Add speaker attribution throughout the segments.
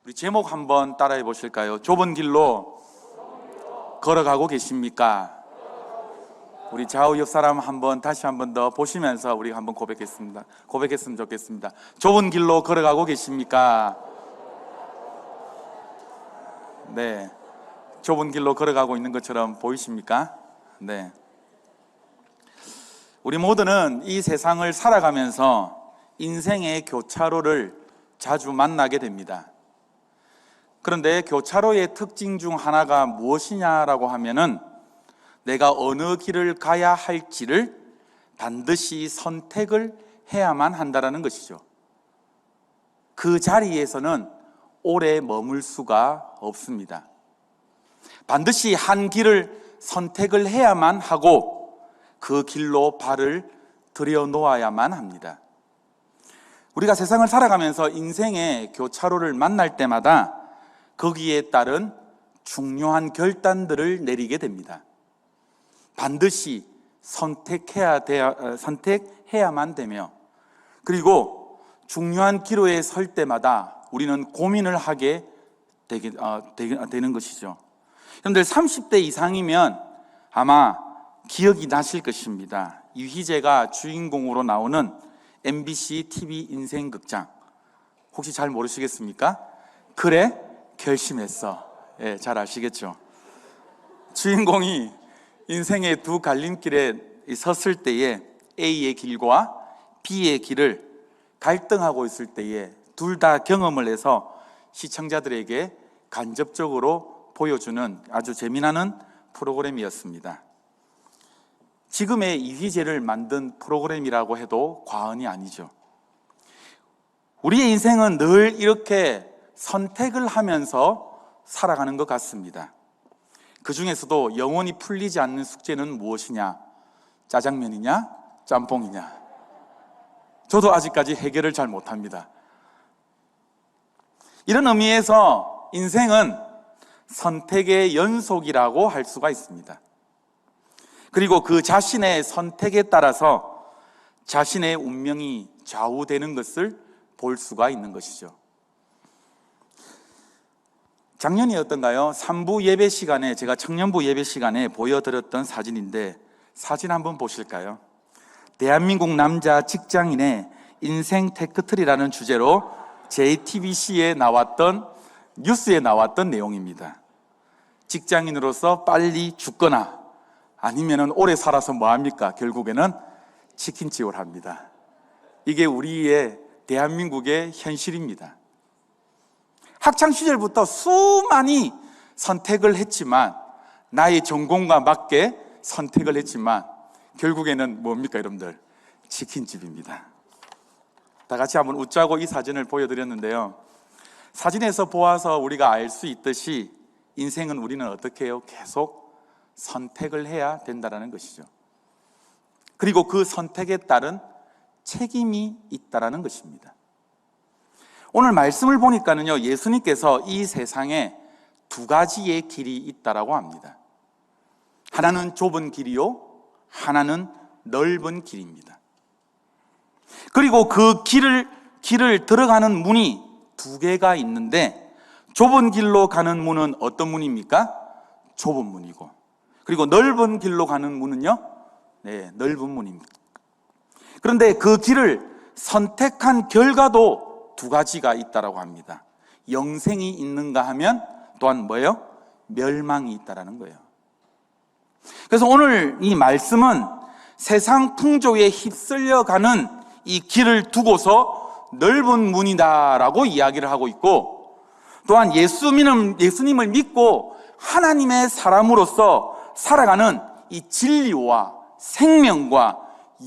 Speaker 1: 우리 제목 한번 따라해 보실까요? 좁은 길로 걸어가고 계십니까? 우리 좌우 옆 사람 다시 한번 더 보시면서 우리 한번 고백했으면 좋겠습니다. 좁은 길로 걸어가고 계십니까? 네, 좁은 길로 걸어가고 있는 것처럼 보이십니까? 네. 우리 모두는 이 세상을 살아가면서 인생의 교차로를 자주 만나게 됩니다. 그런데 교차로의 특징 중 하나가 무엇이냐라고 하면은 내가 어느 길을 가야 할지를 반드시 선택을 해야만 한다는 것이죠. 그 자리에서는 오래 머물 수가 없습니다. 반드시 한 길을 선택을 해야만 하고 그 길로 발을 들여놓아야만 합니다. 우리가 세상을 살아가면서 인생의 교차로를 만날 때마다 거기에 따른 중요한 결단들을 내리게 됩니다. 반드시 선택해야만 되며, 그리고 중요한 기로에 설 때마다 우리는 고민을 하게 되는 것이죠. 여러분들 30대 이상이면 아마 기억이 나실 것입니다. 유희재가 주인공으로 나오는 MBC TV 인생극장, 혹시 잘 모르시겠습니까? 그래 결심했어. 예, 잘 아시겠죠? 주인공이 인생의 두 갈림길에 섰을 때에 A의 길과 B의 길을 갈등하고 있을 때에 둘 다 경험을 해서 시청자들에게 간접적으로 보여주는 아주 재미나는 프로그램이었습니다. 지금의 이휘재를 만든 프로그램이라고 해도 과언이 아니죠. 우리의 인생은 늘 이렇게 선택을 하면서 살아가는 것 같습니다. 그 중에서도 영원히 풀리지 않는 숙제는 무엇이냐? 짜장면이냐? 짬뽕이냐? 저도 아직까지 해결을 잘 못합니다. 이런 의미에서 인생은 선택의 연속이라고 할 수가 있습니다. 그리고 그 자신의 선택에 따라서 자신의 운명이 좌우되는 것을 볼 수가 있는 것이죠. 작년이었던가요? 3부 예배 시간에, 제가 청년부 예배 시간에 보여드렸던 사진인데, 사진 한번 보실까요? 대한민국 남자 직장인의 인생 테크트리라는 주제로 JTBC에 나왔던, 뉴스에 나왔던 내용입니다. 직장인으로서 빨리 죽거나 아니면은 오래 살아서 뭐합니까? 결국에는 치킨집을 합니다. 이게 우리의 대한민국의 현실입니다. 학창시절부터 수많이 선택을 했지만, 나의 전공과 맞게 선택을 했지만 결국에는 뭡니까 여러분들? 치킨집입니다. 다 같이 한번 웃자고 이 사진을 보여드렸는데요, 사진에서 보아서 우리가 알 수 있듯이 인생은 우리는 어떻게 해요? 계속 선택을 해야 된다는 것이죠. 그리고 그 선택에 따른 책임이 있다는 것입니다. 오늘 말씀을 보니까는요, 예수님께서 이 세상에 두 가지의 길이 있다라고 합니다. 하나는 좁은 길이요, 하나는 넓은 길입니다. 그리고 그 길을 들어가는 문이 두 개가 있는데, 좁은 길로 가는 문은 어떤 문입니까? 좁은 문이고, 그리고 넓은 길로 가는 문은요, 네, 넓은 문입니다. 그런데 그 길을 선택한 결과도 두 가지가 있다라고 합니다. 영생이 있는가 하면 또한 뭐예요? 멸망이 있다라는 거예요. 그래서 오늘 이 말씀은 세상 풍조에 휩쓸려가는 이 길을 두고서 넓은 문이다라고 이야기를 하고 있고, 또한 예수님을 믿고 하나님의 사람으로서 살아가는 이 진리와 생명과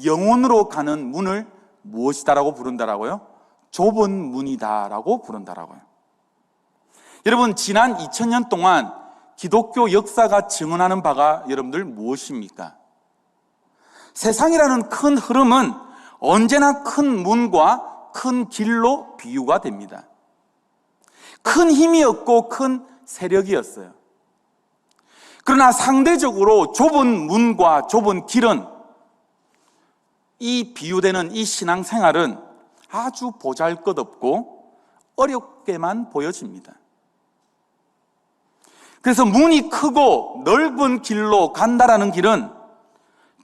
Speaker 1: 영혼으로 가는 문을 무엇이다라고 부른다라고요? 좁은 문이다라고 부른다라고요. 여러분, 지난 2000년 동안 기독교 역사가 증언하는 바가 여러분들 무엇입니까? 세상이라는 큰 흐름은 언제나 큰 문과 큰 길로 비유가 됩니다. 큰 힘이었고 큰 세력이었어요. 그러나 상대적으로 좁은 문과 좁은 길은, 이 비유되는 이 신앙생활은 아주 보잘것없고 어렵게만 보여집니다. 그래서 문이 크고 넓은 길로 간다라는 길은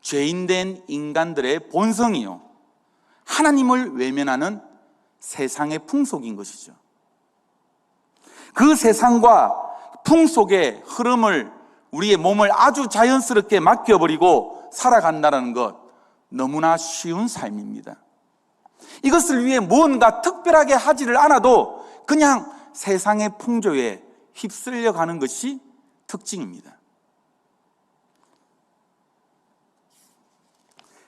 Speaker 1: 죄인된 인간들의 본성이요, 하나님을 외면하는 세상의 풍속인 것이죠. 그 세상과 풍속의 흐름을, 우리의 몸을 아주 자연스럽게 맡겨버리고 살아간다는 것, 너무나 쉬운 삶입니다. 이것을 위해 무언가 특별하게 하지를 않아도 그냥 세상의 풍조에 휩쓸려 가는 것이 특징입니다.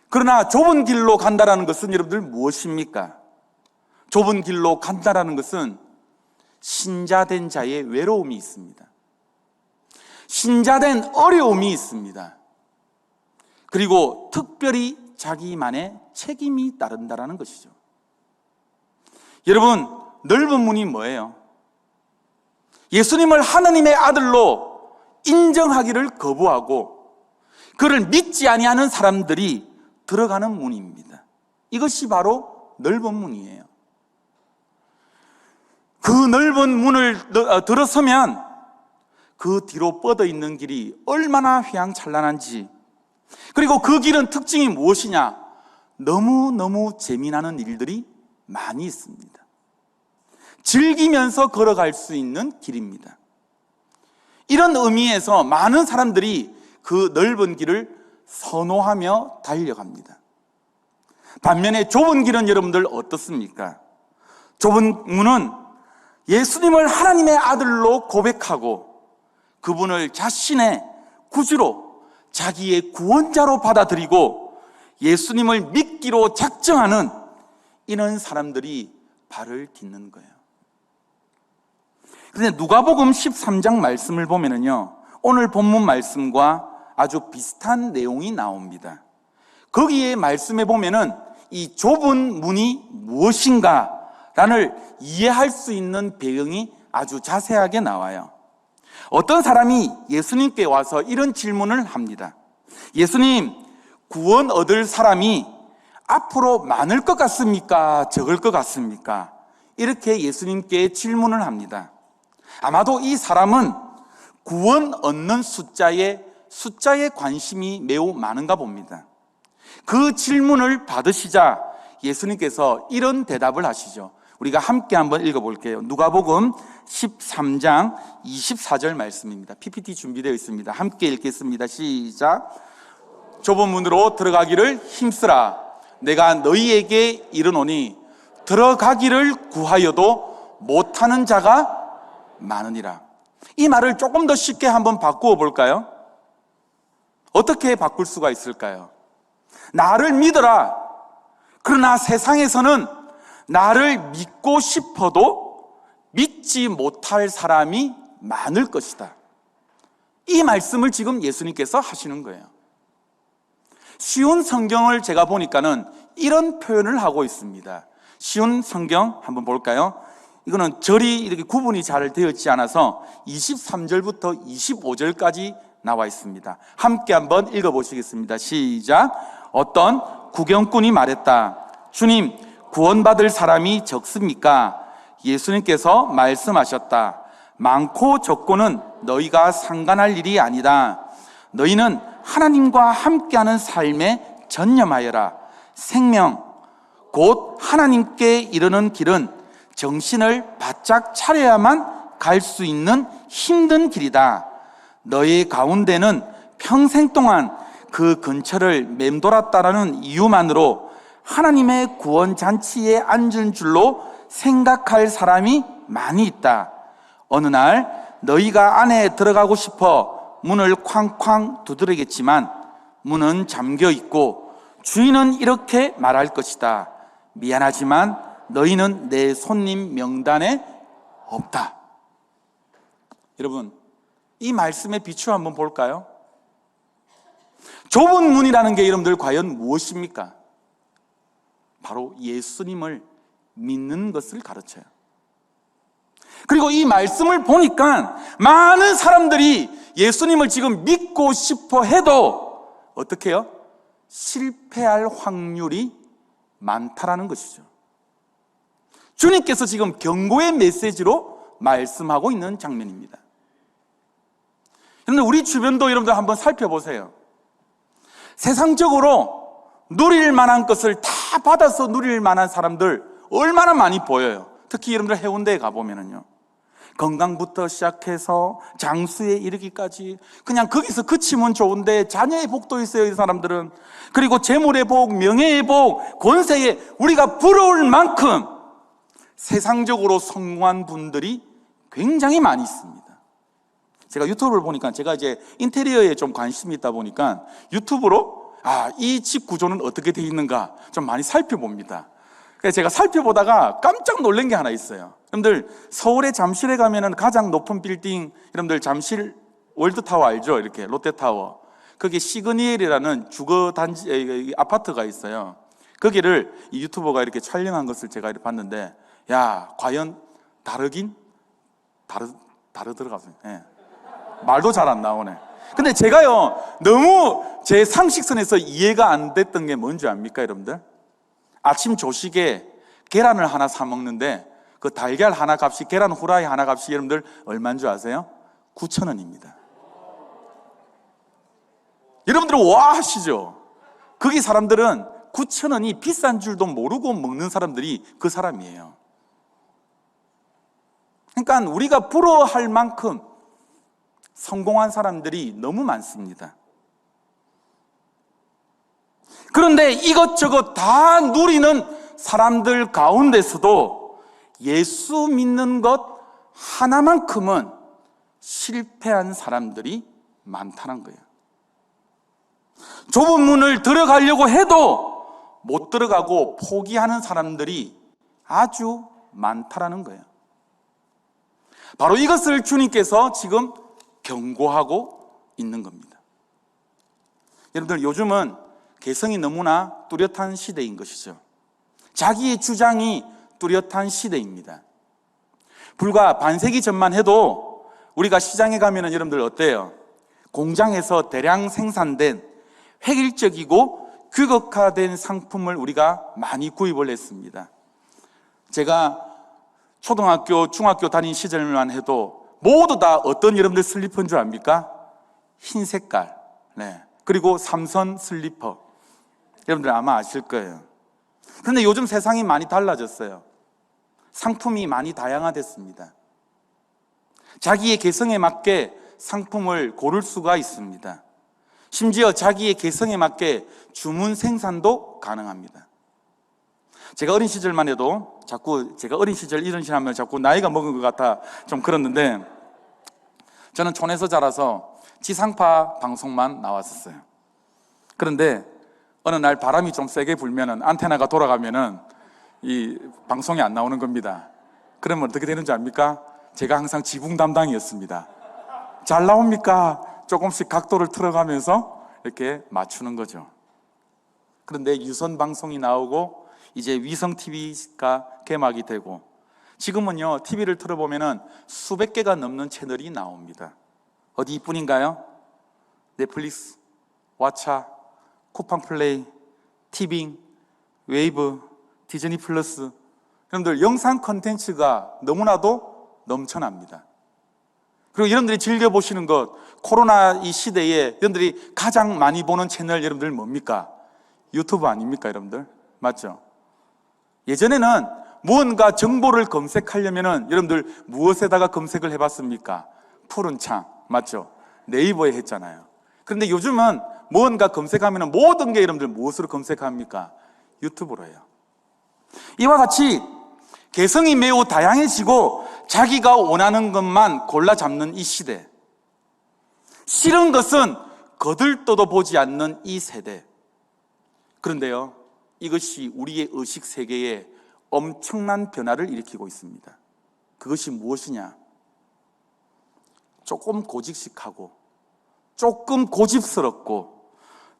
Speaker 1: 그러나 좁은 길로 간다라는 것은 여러분들 무엇입니까? 좁은 길로 간다라는 것은 신자된 자의 외로움이 있습니다. 신자된 어려움이 있습니다. 그리고 특별히 자기만의 책임이 따른다라는 것이죠. 여러분, 넓은 문이 뭐예요? 예수님을 하나님의 아들로 인정하기를 거부하고 그를 믿지 아니하는 사람들이 들어가는 문입니다. 이것이 바로 넓은 문이에요. 그 넓은 문을 들어서면 그 뒤로 뻗어 있는 길이 얼마나 휘황찬란한지, 그리고 그 길은 특징이 무엇이냐? 너무너무 재미나는 일들이 많이 있습니다. 즐기면서 걸어갈 수 있는 길입니다. 이런 의미에서 많은 사람들이 그 넓은 길을 선호하며 달려갑니다. 반면에 좁은 길은 여러분들 어떻습니까? 좁은 문은 예수님을 하나님의 아들로 고백하고 그분을 자신의 구주로, 자기의 구원자로 받아들이고 예수님을 믿기로 작정하는 이런 사람들이 발을 딛는 거예요. 그런데 누가복음 13장 말씀을 보면은요, 오늘 본문 말씀과 아주 비슷한 내용이 나옵니다. 거기에 말씀에 보면은 이 좁은 문이 무엇인가를 이해할 수 있는 배경이 아주 자세하게 나와요. 어떤 사람이 예수님께 와서 이런 질문을 합니다. 예수님, 구원 얻을 사람이 앞으로 많을 것 같습니까? 적을 것 같습니까? 이렇게 예수님께 질문을 합니다. 아마도 이 사람은 구원 얻는 숫자에 관심이 매우 많은가 봅니다. 그 질문을 받으시자 예수님께서 이런 대답을 하시죠. 우리가 함께 한번 읽어볼게요. 누가복음 13장 24절 말씀입니다. PPT 준비되어 있습니다. 함께 읽겠습니다. 시작. 좁은 문으로 들어가기를 힘쓰라. 내가 너희에게 이르노니 들어가기를 구하여도 못하는 자가 많으니라. 이 말을 조금 더 쉽게 한번 바꾸어 볼까요? 어떻게 바꿀 수가 있을까요? 나를 믿어라. 그러나 세상에서는 나를 믿고 싶어도 믿지 못할 사람이 많을 것이다. 이 말씀을 지금 예수님께서 하시는 거예요. 쉬운 성경을 제가 보니까는 이런 표현을 하고 있습니다. 쉬운 성경 한번 볼까요? 이거는 절이 이렇게 구분이 잘 되어 있지 않아서 23절부터 25절까지 나와 있습니다. 함께 한번 읽어보시겠습니다. 시작. 어떤 구경꾼이 말했다. 주님, 구원받을 사람이 적습니까? 예수님께서 말씀하셨다. 많고 적고는 너희가 상관할 일이 아니다. 너희는 하나님과 함께하는 삶에 전념하여라. 생명, 곧 하나님께 이르는 길은 정신을 바짝 차려야만 갈 수 있는 힘든 길이다. 너희 가운데는 평생 동안 그 근처를 맴돌았다라는 이유만으로 하나님의 구원 잔치에 앉은 줄로 생각할 사람이 많이 있다. 어느 날 너희가 안에 들어가고 싶어 문을 쾅쾅 두드리겠지만 문은 잠겨 있고 주인은 이렇게 말할 것이다. 미안하지만 너희는 내 손님 명단에 없다. 여러분, 이 말씀의 비추 한번 볼까요? 좁은 문이라는 게 여러분들 과연 무엇입니까? 바로 예수님을 믿는 것을 가르쳐요. 그리고 이 말씀을 보니까 많은 사람들이 예수님을 지금 믿고 싶어 해도 어떻게 해요? 실패할 확률이 많다라는 것이죠. 주님께서 지금 경고의 메시지로 말씀하고 있는 장면입니다. 여러분들, 우리 주변도 여러분들 한번 살펴보세요. 세상적으로 누릴 만한 것을 다 받아서 누릴 만한 사람들 얼마나 많이 보여요. 특히 여러분들 해운대에 가보면은요, 건강부터 시작해서 장수에 이르기까지 그냥 거기서 그치면 좋은데 자녀의 복도 있어요, 이 사람들은. 그리고 재물의 복, 명예의 복, 권세에 우리가 부러울 만큼 세상적으로 성공한 분들이 굉장히 많이 있습니다. 제가 유튜브를 보니까, 제가 이제 인테리어에 좀 관심이 있다 보니까 유튜브로 이 집 구조는 어떻게 되어 있는가 좀 많이 살펴봅니다. 그래서 제가 살펴보다가 깜짝 놀란 게 하나 있어요. 여러분들, 서울의 잠실에 가면은 가장 높은 빌딩, 여러분들 잠실 월드타워 알죠? 이렇게 롯데타워. 거기 시그니엘이라는 주거 단지 아파트가 있어요. 거기를 이 유튜버가 이렇게 촬영한 것을 제가 이렇게 봤는데, 야, 과연 다르더라고요. 예. 말도 잘 안 나오네. 근데 제가요, 너무 제 상식선에서 이해가 안 됐던 게 뭔지 압니까, 여러분들? 아침 조식에 계란을 하나 사 먹는데 그 달걀 하나 값이, 계란 후라이 하나 값이 여러분들 얼마인 줄 아세요? 9,000원입니다. 여러분들 와 하시죠? 거기 사람들은 9,000원이 비싼 줄도 모르고 먹는 사람들이 그 사람이에요. 그러니까 우리가 부러워할 만큼 성공한 사람들이 너무 많습니다. 그런데 이것저것 다 누리는 사람들 가운데서도 예수 믿는 것 하나만큼은 실패한 사람들이 많다는 거예요. 좁은 문을 들어가려고 해도 못 들어가고 포기하는 사람들이 아주 많다라는 거예요. 바로 이것을 주님께서 지금 경고하고 있는 겁니다. 여러분들, 요즘은 개성이 너무나 뚜렷한 시대인 것이죠. 자기의 주장이 뚜렷한 시대입니다. 불과 반세기 전만 해도 우리가 시장에 가면은 여러분들 어때요? 공장에서 대량 생산된 획일적이고 규격화된 상품을 우리가 많이 구입을 했습니다. 제가 초등학교, 중학교 다닌 시절만 해도 모두 다 어떤 여러분들 슬리퍼인 줄 압니까? 흰 색깔. 네. 그리고 삼선 슬리퍼. 여러분들 아마 아실 거예요. 그런데 요즘 세상이 많이 달라졌어요. 상품이 많이 다양화됐습니다. 자기의 개성에 맞게 상품을 고를 수가 있습니다. 심지어 자기의 개성에 맞게 주문 생산도 가능합니다. 제가 어린 시절만 해도 자꾸 제가 어린 시절 이런 시 하면 자꾸 나이가 먹은 것 같아 좀 그랬는데, 저는 촌에서 자라서 지상파 방송만 나왔었어요. 그런데 어느 날 바람이 좀 세게 불면은, 안테나가 돌아가면은 이 방송이 안 나오는 겁니다. 그러면 어떻게 되는지 압니까? 제가 항상 지붕 담당이었습니다. 잘 나옵니까? 조금씩 각도를 틀어가면서 이렇게 맞추는 거죠. 그런데 유선 방송이 나오고 이제 위성 TV가 개막이 되고, 지금은요 TV를 틀어보면은 수백 개가 넘는 채널이 나옵니다. 어디 뿐인가요? 넷플릭스, 왓챠, 쿠팡플레이, 티빙, 웨이브, 디즈니 플러스. 여러분들, 영상 콘텐츠가 너무나도 넘쳐납니다. 그리고 여러분들이 즐겨보시는 것, 코로나 이 시대에 여러분들이 가장 많이 보는 채널 여러분들 뭡니까? 유튜브 아닙니까, 여러분들? 맞죠? 예전에는 무언가 정보를 검색하려면은 여러분들 무엇에다가 검색을 해봤습니까? 푸른 창, 맞죠? 네이버에 했잖아요. 그런데 요즘은 무언가 검색하면은 모든 게 여러분들 무엇으로 검색합니까? 유튜브로 해요. 이와 같이 개성이 매우 다양해지고 자기가 원하는 것만 골라 잡는 이 시대, 싫은 것은 거들떠도 보지 않는 이 세대. 그런데요, 이것이 우리의 의식 세계에 엄청난 변화를 일으키고 있습니다. 그것이 무엇이냐? 조금 고직식하고, 조금 고집스럽고,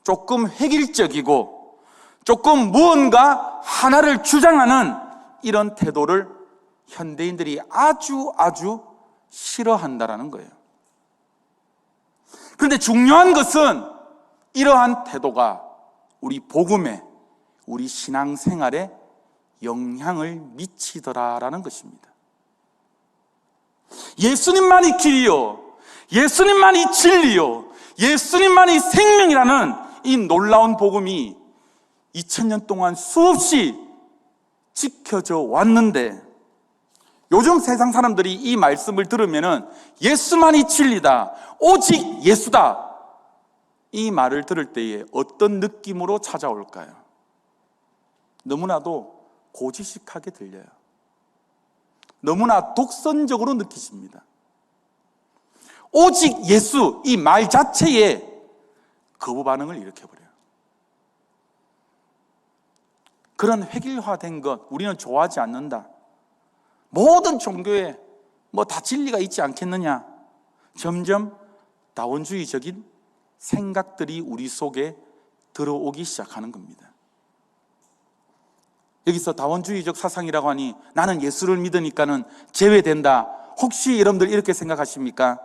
Speaker 1: 조금 획일적이고, 조금 무언가 하나를 주장하는 이런 태도를 현대인들이 아주 싫어한다라는 거예요. 그런데 중요한 것은 이러한 태도가 우리 복음에, 우리 신앙생활에 영향을 미치더라라는 것입니다. 예수님만이 길이요, 예수님만이 진리요, 예수님만이 생명이라는 이 놀라운 복음이 2000년 동안 수없이 지켜져 왔는데, 요즘 세상 사람들이 이 말씀을 들으면은 예수만이 진리다, 오직 예수다, 이 말을 들을 때에 어떤 느낌으로 찾아올까요? 너무나도 고지식하게 들려요. 너무나 독선적으로 느끼십니다. 오직 예수, 이 말 자체에 거부 반응을 일으켜버려요. 그런 획일화된 것 우리는 좋아하지 않는다. 모든 종교에 뭐 다 진리가 있지 않겠느냐. 점점 다원주의적인 생각들이 우리 속에 들어오기 시작하는 겁니다. 여기서 다원주의적 사상이라고 하니 나는 예수를 믿으니까는 제외된다, 혹시 여러분들 이렇게 생각하십니까?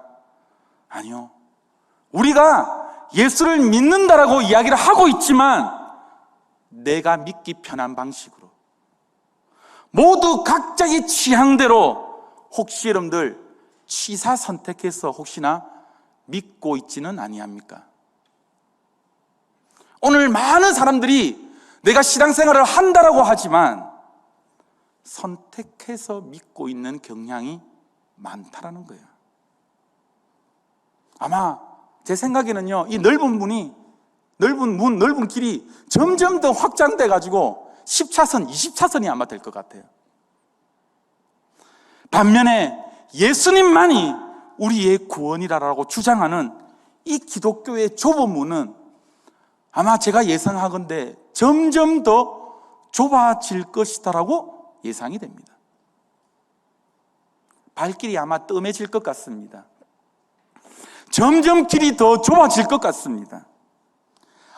Speaker 1: 아니요. 우리가 예수를 믿는다라고 이야기를 하고 있지만 내가 믿기 편한 방식으로, 모두 각자의 취향대로 혹시 여러분들 취사 선택해서 혹시나 믿고 있지는 아니합니까? 오늘 많은 사람들이 내가 신앙생활을 한다라고 하지만 선택해서 믿고 있는 경향이 많다라는 거예요. 아마 제 생각에는요, 이 넓은 문이, 넓은 문, 넓은 길이 점점 더 확장돼 가지고 10차선, 20차선이 아마 될 것 같아요. 반면에 예수님만이 우리의 구원이라고 주장하는 이 기독교의 좁은 문은 아마 제가 예상하건대 점점 더 좁아질 것이다라고 예상이 됩니다. 발길이 아마 뜸해질 것 같습니다. 점점 길이 더 좁아질 것 같습니다.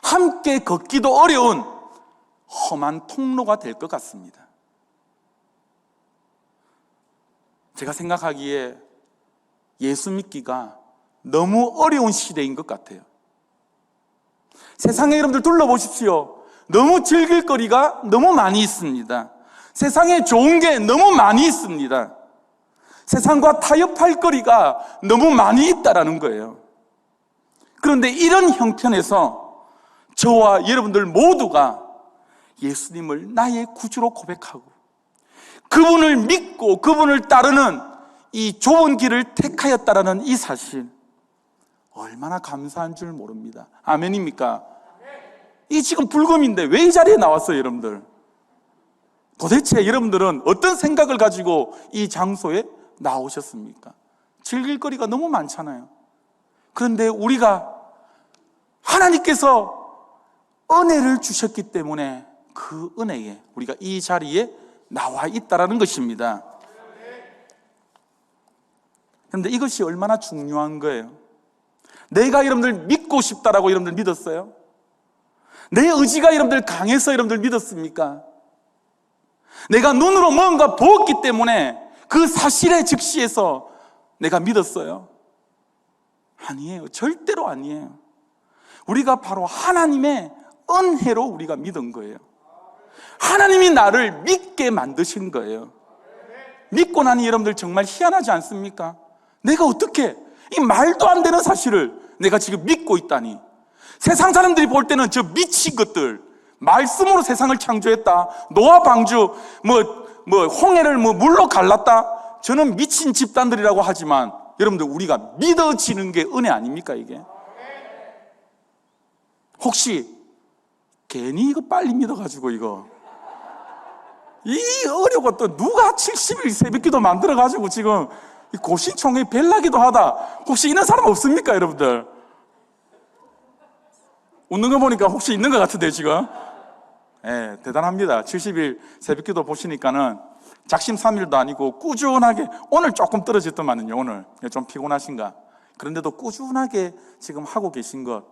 Speaker 1: 함께 걷기도 어려운 험한 통로가 될 것 같습니다. 제가 생각하기에 예수 믿기가 너무 어려운 시대인 것 같아요. 세상에 여러분들 둘러보십시오. 너무 즐길 거리가 너무 많이 있습니다. 세상에 좋은 게 너무 많이 있습니다. 세상과 타협할 거리가 너무 많이 있다라는 거예요. 그런데 이런 형편에서 저와 여러분들 모두가 예수님을 나의 구주로 고백하고 그분을 믿고 그분을 따르는 이 좁은 길을 택하였다라는 이 사실, 얼마나 감사한 줄 모릅니다. 아멘입니까? 이 지금 불금인데 왜 이 자리에 나왔어요, 여러분들? 도대체 여러분들은 어떤 생각을 가지고 이 장소에 나오셨습니까? 즐길 거리가 너무 많잖아요. 그런데 우리가 하나님께서 은혜를 주셨기 때문에 그 은혜에 우리가 이 자리에 나와 있다라는 것입니다. 그런데 이것이 얼마나 중요한 거예요. 내가 여러분들 믿고 싶다라고 여러분들 믿었어요? 내 의지가 여러분들 강해서 여러분들 믿었습니까? 내가 눈으로 뭔가 보았기 때문에 그 사실에 즉시해서 내가 믿었어요? 아니에요. 절대로 아니에요. 우리가 바로 하나님의 은혜로 우리가 믿은 거예요. 하나님이 나를 믿게 만드신 거예요. 믿고 나니 여러분들 정말 희한하지 않습니까? 내가 어떻게 이 말도 안 되는 사실을 내가 지금 믿고 있다니. 세상 사람들이 볼 때는 저 미친 것들, 말씀으로 세상을 창조했다, 노아 방주 홍해를 물로 갈랐다, 저는 미친 집단들이라고 하지만 여러분들 우리가 믿어지는 게 은혜 아닙니까? 이게 혹시 괜히 이거 빨리 믿어가지고 이거 이 어려워 또 누가 70일 새벽기도 만들어가지고 지금 고신총회 벨라기도 하다, 혹시 이런 사람 없습니까? 여러분들 웃는 거 보니까 혹시 있는 것 같은데 지금. 예, 대단합니다. 70일 새벽기도 보시니까는 작심삼일도 아니고 꾸준하게, 오늘 조금 떨어졌더만은요, 오늘 좀 피곤하신가, 그런데도 꾸준하게 지금 하고 계신 것,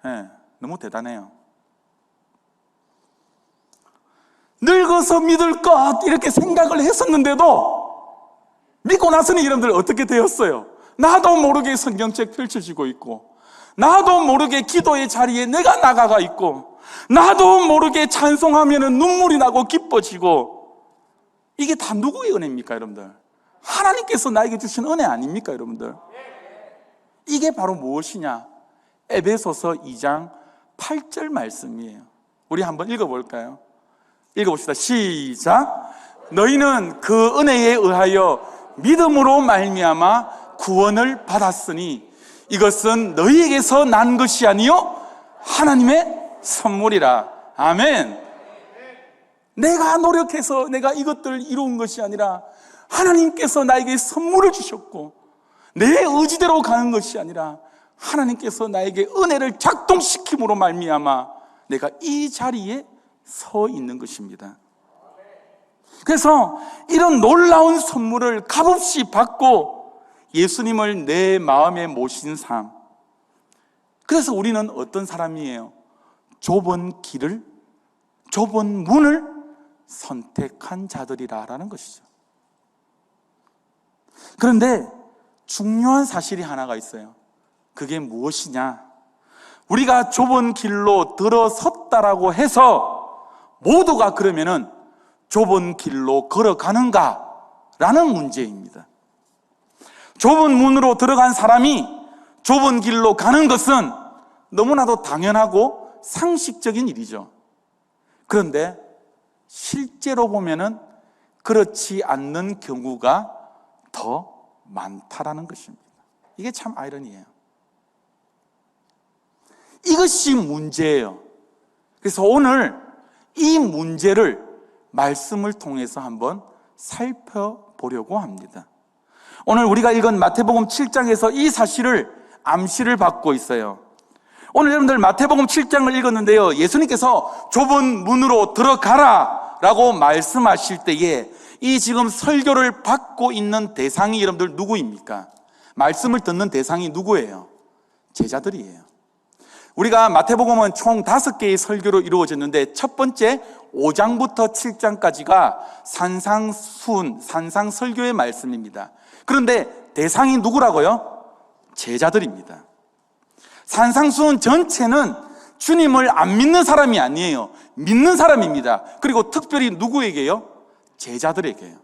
Speaker 1: 예, 너무 대단해요. 늙어서 믿을 것 이렇게 생각을 했었는데도 믿고 나서는 여러분들 어떻게 되었어요? 나도 모르게 성경책 펼쳐지고 있고, 나도 모르게 기도의 자리에 내가 나가가 있고, 나도 모르게 찬송하면 눈물이 나고 기뻐지고, 이게 다 누구의 은혜입니까, 여러분들? 하나님께서 나에게 주신 은혜 아닙니까, 여러분들? 이게 바로 무엇이냐? 에베소서 2장 8절 말씀이에요. 우리 한번 읽어볼까요? 읽어봅시다. 시작. 너희는 그 은혜에 의하여 믿음으로 말미암아 구원을 받았으니 이것은 너희에게서 난 것이 아니요 하나님의 선물이라. 아멘. 내가 노력해서 내가 이것들을 이룬 것이 아니라 하나님께서 나에게 선물을 주셨고, 내 의지대로 가는 것이 아니라 하나님께서 나에게 은혜를 작동시킴으로 말미암아 내가 이 자리에 서 있는 것입니다. 그래서 이런 놀라운 선물을 값없이 받고 예수님을 내 마음에 모신 삶, 그래서 우리는 어떤 사람이에요? 좁은 길을, 좁은 문을 선택한 자들이라는 것이죠. 그런데 중요한 사실이 하나가 있어요. 그게 무엇이냐? 우리가 좁은 길로 들어섰다라고 해서 모두가 그러면은 좁은 길로 걸어가는가라는 문제입니다. 좁은 문으로 들어간 사람이 좁은 길로 가는 것은 너무나도 당연하고 상식적인 일이죠. 그런데 실제로 보면은 그렇지 않는 경우가 더 많다라는 것입니다. 이게 참 아이러니해요. 이것이 문제예요. 그래서 오늘 이 문제를 말씀을 통해서 한번 살펴보려고 합니다. 오늘 우리가 읽은 마태복음 7장에서 이 사실을 암시를 받고 있어요. 오늘 여러분들 마태복음 7장을 읽었는데요, 예수님께서 좁은 문으로 들어가라 라고 말씀하실 때에 이 지금 설교를 받고 있는 대상이 여러분들 누구입니까? 말씀을 듣는 대상이 누구예요? 제자들이에요. 우리가 마태복음은 총 5개의 설교로 이루어졌는데 첫 번째 5장부터 7장까지가 산상설교의 말씀입니다. 그런데 대상이 누구라고요? 제자들입니다. 산상수훈 전체는 주님을 안 믿는 사람이 아니에요. 믿는 사람입니다. 그리고 특별히 누구에게요? 제자들에게요.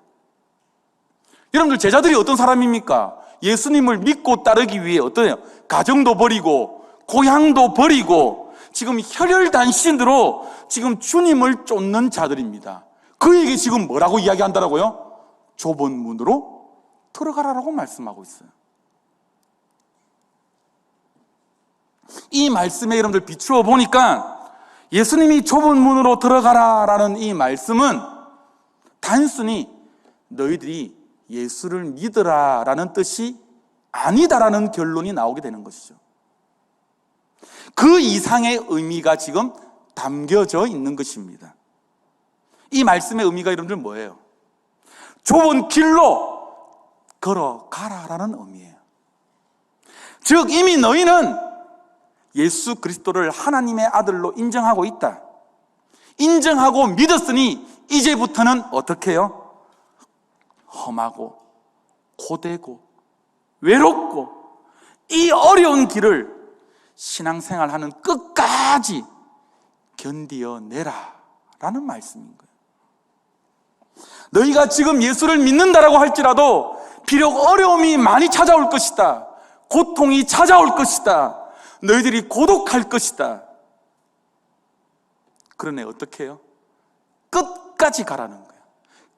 Speaker 1: 여러분들, 제자들이 어떤 사람입니까? 예수님을 믿고 따르기 위해 어떠해요? 가정도 버리고 고향도 버리고 지금 혈혈단신으로 지금 주님을 쫓는 자들입니다. 그에게 지금 뭐라고 이야기한다라고요? 좁은 문으로 들어가라라고 말씀하고 있어요. 이 말씀에 여러분들 비추어 보니까 예수님이 좁은 문으로 들어가라라는 이 말씀은 단순히 너희들이 예수를 믿으라라는 뜻이 아니다라는 결론이 나오게 되는 것이죠. 그 이상의 의미가 지금 담겨져 있는 것입니다. 이 말씀의 의미가 여러분들 뭐예요? 좁은 길로 걸어가라라는 의미예요. 즉 이미 너희는 예수 그리스도를 하나님의 아들로 인정하고 있다. 인정하고 믿었으니 이제부터는 어떻게 해요? 험하고 고되고 외롭고 이 어려운 길을 신앙생활하는 끝까지 견디어내라 라는 말씀인 거예요. 너희가 지금 예수를 믿는다라고 할지라도 비록 어려움이 많이 찾아올 것이다, 고통이 찾아올 것이다, 너희들이 고독할 것이다. 그러네 어떻게 해요? 끝까지 가라는 거예요.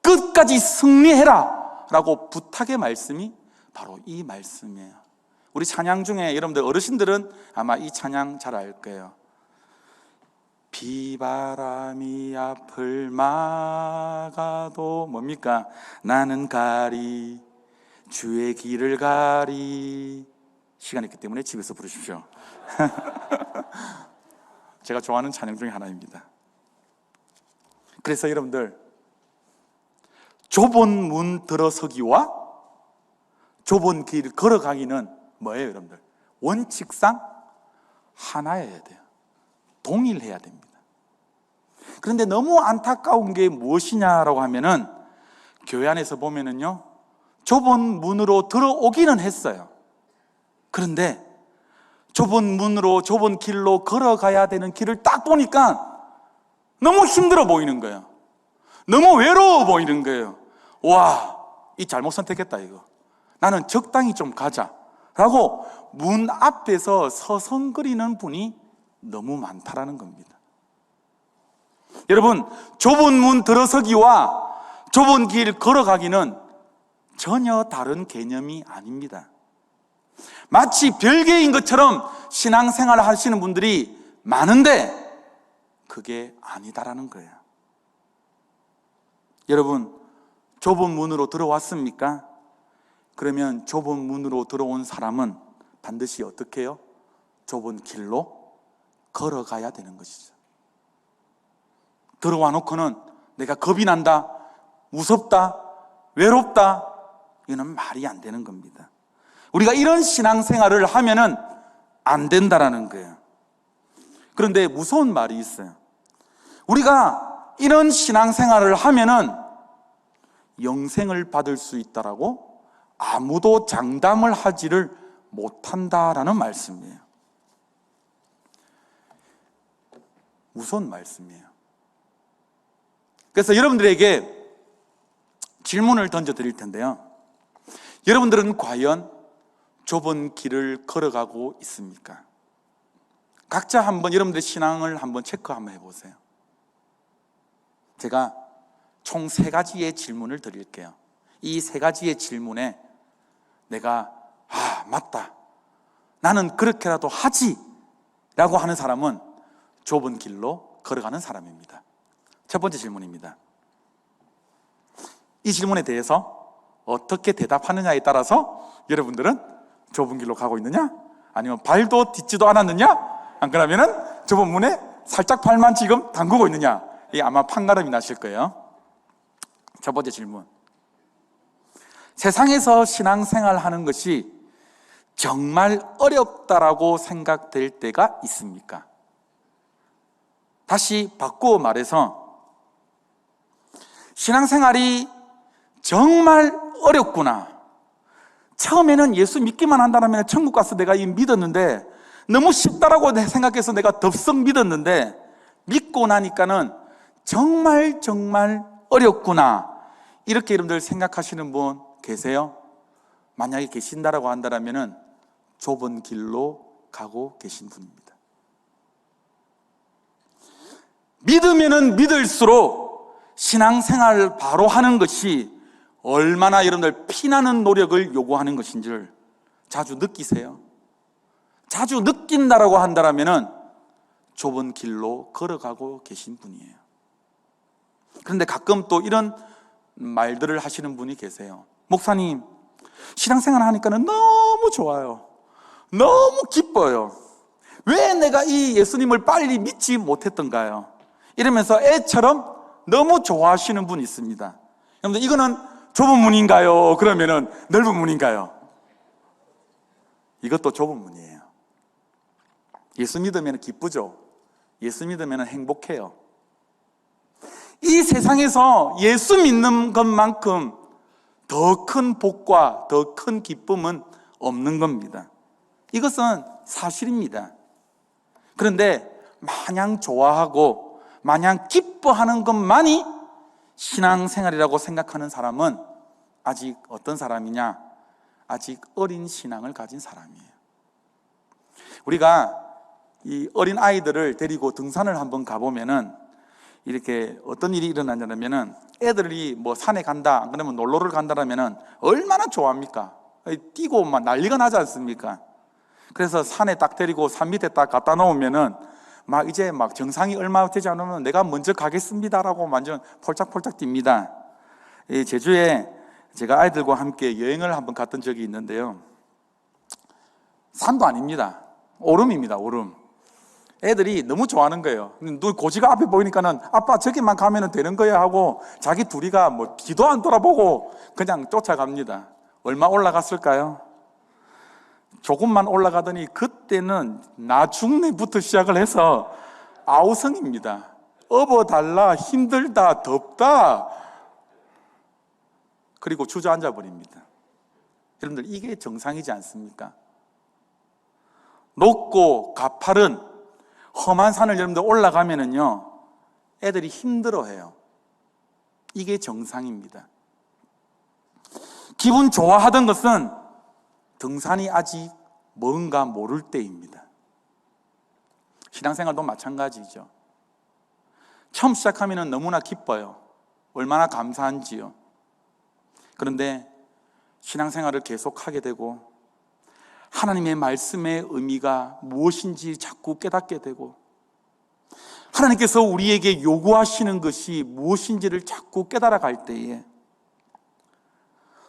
Speaker 1: 끝까지 승리해라 라고 부탁의 말씀이 바로 이 말씀이에요. 우리 찬양 중에 여러분들 어르신들은 아마 이 찬양 잘 알 거예요. 비바람이 앞을 막아도 뭡니까? 나는 가리 주의 길을 가리. 시간이 있기 때문에 집에서 부르십시오. 제가 좋아하는 찬양 중에 하나입니다. 그래서 여러분들, 좁은 문 들어서기와 좁은 길 걸어가기는 뭐예요, 여러분들? 원칙상 하나여야 돼요. 동일해야 됩니다. 그런데 너무 안타까운 게 무엇이냐라고 하면은, 교회 안에서 보면은요, 좁은 문으로 들어오기는 했어요. 그런데 좁은 문으로 좁은 길로 걸어가야 되는 길을 딱 보니까 너무 힘들어 보이는 거예요. 너무 외로워 보이는 거예요. 와, 이 잘못 선택했다 이거. 나는 적당히 좀 가자 라고 문 앞에서 서성거리는 분이 너무 많다라는 겁니다. 여러분, 좁은 문 들어서기와 좁은 길 걸어가기는 전혀 다른 개념이 아닙니다. 마치 별개인 것처럼 신앙생활을 하시는 분들이 많은데 그게 아니다라는 거예요. 여러분, 좁은 문으로 들어왔습니까? 그러면 좁은 문으로 들어온 사람은 반드시 어떻게 해요? 좁은 길로 걸어가야 되는 것이죠. 들어와 놓고는 내가 겁이 난다, 무섭다, 외롭다, 이거는 말이 안 되는 겁니다. 우리가 이런 신앙생활을 하면은 안 된다라는 거예요. 그런데 무서운 말이 있어요. 우리가 이런 신앙생활을 하면은 영생을 받을 수 있다라고 아무도 장담을 하지를 못한다라는 말씀이에요. 무서운 말씀이에요. 그래서 여러분들에게 질문을 던져 드릴 텐데요. 여러분들은 과연 좁은 길을 걸어가고 있습니까? 각자 한번 여러분들의 신앙을 한번 체크 한번 해보세요. 제가 총 3가지의 질문을 드릴게요. 이 3가지의 질문에 내가 맞다, 나는 그렇게라도 하지 라고 하는 사람은 좁은 길로 걸어가는 사람입니다. 첫 번째 질문입니다. 이 질문에 대해서 어떻게 대답하느냐에 따라서 여러분들은 좁은 길로 가고 있느냐, 아니면 발도 딛지도 않았느냐, 안 그러면은 좁은 문에 살짝 발만 지금 담그고 있느냐, 이게 아마 판가름이 나실 거예요. 첫 번째 질문. 세상에서 신앙생활 하는 것이 정말 어렵다라고 생각될 때가 있습니까? 다시 바꾸어 말해서 신앙생활이 정말 어렵구나, 처음에는 예수 믿기만 한다면 천국 가서 내가 이 믿었는데 너무 쉽다라고 생각해서 내가 덥석 믿었는데 믿고 나니까는 정말 어렵구나, 이렇게 여러분들 생각하시는 분 계세요? 만약에 계신다라고 한다면 좁은 길로 가고 계신 분입니다. 믿으면은 믿을수록 신앙생활을 바로 하는 것이 얼마나 여러분들 피나는 노력을 요구하는 것인지를 자주 느끼세요? 자주 느낀다라고 한다면 좁은 길로 걸어가고 계신 분이에요. 그런데 가끔 또 이런 말들을 하시는 분이 계세요. 목사님, 신앙생활 하니까는 너무 좋아요, 너무 기뻐요, 왜 내가 이 예수님을 빨리 믿지 못했던가요? 이러면서 애처럼 너무 좋아하시는 분이 있습니다. 여러분들, 이거는 좁은 문인가요? 그러면은 넓은 문인가요? 이것도 좁은 문이에요. 예수 믿으면 기쁘죠. 예수 믿으면 행복해요. 이 세상에서 예수 믿는 것만큼 더 큰 복과 더 큰 기쁨은 없는 겁니다. 이것은 사실입니다. 그런데 마냥 좋아하고 마냥 기뻐하는 것만이 신앙생활이라고 생각하는 사람은 아직 어떤 사람이냐? 아직 어린 신앙을 가진 사람이에요. 우리가 이 어린 아이들을 데리고 등산을 한번 가보면은 이렇게 어떤 일이 일어나냐면은 애들이 뭐 산에 간다, 안 그러면 놀러를 간다라면은 얼마나 좋아합니까? 뛰고 막 난리가 나지 않습니까? 그래서 산에 딱 데리고 산 밑에 딱 갖다 놓으면은 막 이제 막 정상이 얼마 되지 않으면 내가 먼저 가겠습니다라고 완전 폴짝폴짝 뜁니다. 이 제주에 제가 아이들과 함께 여행을 한번 갔던 적이 있는데요. 산도 아닙니다. 오름입니다, 오름. 애들이 너무 좋아하는 거예요. 눈 고지가 앞에 보이니까는 아빠 저기만 가면 되는 거야 하고 자기 둘이가 뭐 뒤도 안 돌아보고 그냥 쫓아갑니다. 얼마 올라갔을까요? 조금만 올라가더니 그때는 나중내부터 시작을 해서 아우성입니다. 업어달라, 힘들다, 덥다, 그리고 주저앉아 버립니다. 여러분들, 이게 정상이지 않습니까? 높고 가파른 험한 산을 여러분들 올라가면은요, 애들이 힘들어해요. 이게 정상입니다. 기분 좋아하던 것은 등산이 아직 뭔가 모를 때입니다. 신앙생활도 마찬가지죠. 처음 시작하면 너무나 기뻐요. 얼마나 감사한지요. 그런데 신앙생활을 계속하게 되고 하나님의 말씀의 의미가 무엇인지 자꾸 깨닫게 되고 하나님께서 우리에게 요구하시는 것이 무엇인지를 자꾸 깨달아갈 때에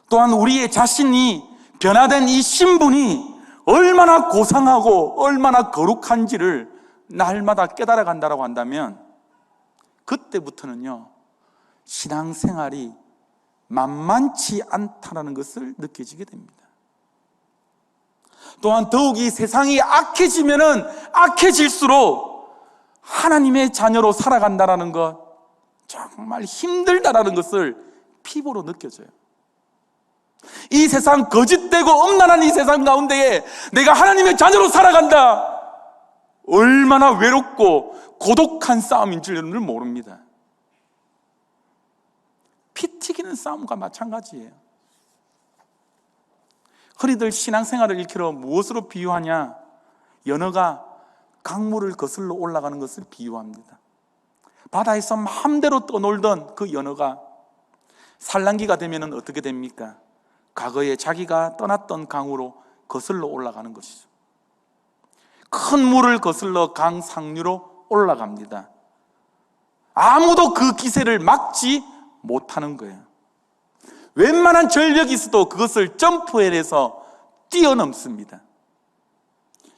Speaker 1: 또한 우리의 자신이 변화된 이 신분이 얼마나 고상하고 얼마나 거룩한지를 날마다 깨달아간다고 한다면 그때부터는요, 신앙생활이 만만치 않다는 것을 느껴지게 됩니다. 또한 더욱이 세상이 악해지면은 악해질수록 하나님의 자녀로 살아간다는 것, 정말 힘들다라는 것을 피부로 느껴져요. 이 세상 거짓되고 엄란한 이 세상 가운데에 내가 하나님의 자녀로 살아간다, 얼마나 외롭고 고독한 싸움인 줄 여러분들 모릅니다. 피 튀기는 싸움과 마찬가지예요. 흔히들 신앙생활을 일컬어 무엇으로 비유하냐? 연어가 강물을 거슬러 올라가는 것을 비유합니다. 바다에서 마음대로 떠놀던 그 연어가 산란기가 되면 어떻게 됩니까? 과거에 자기가 떠났던 강으로 거슬러 올라가는 것이죠. 큰 물을 거슬러 강 상류로 올라갑니다. 아무도 그 기세를 막지 못하는 거예요. 웬만한 전력이 있어도 그것을 점프해내서 뛰어넘습니다.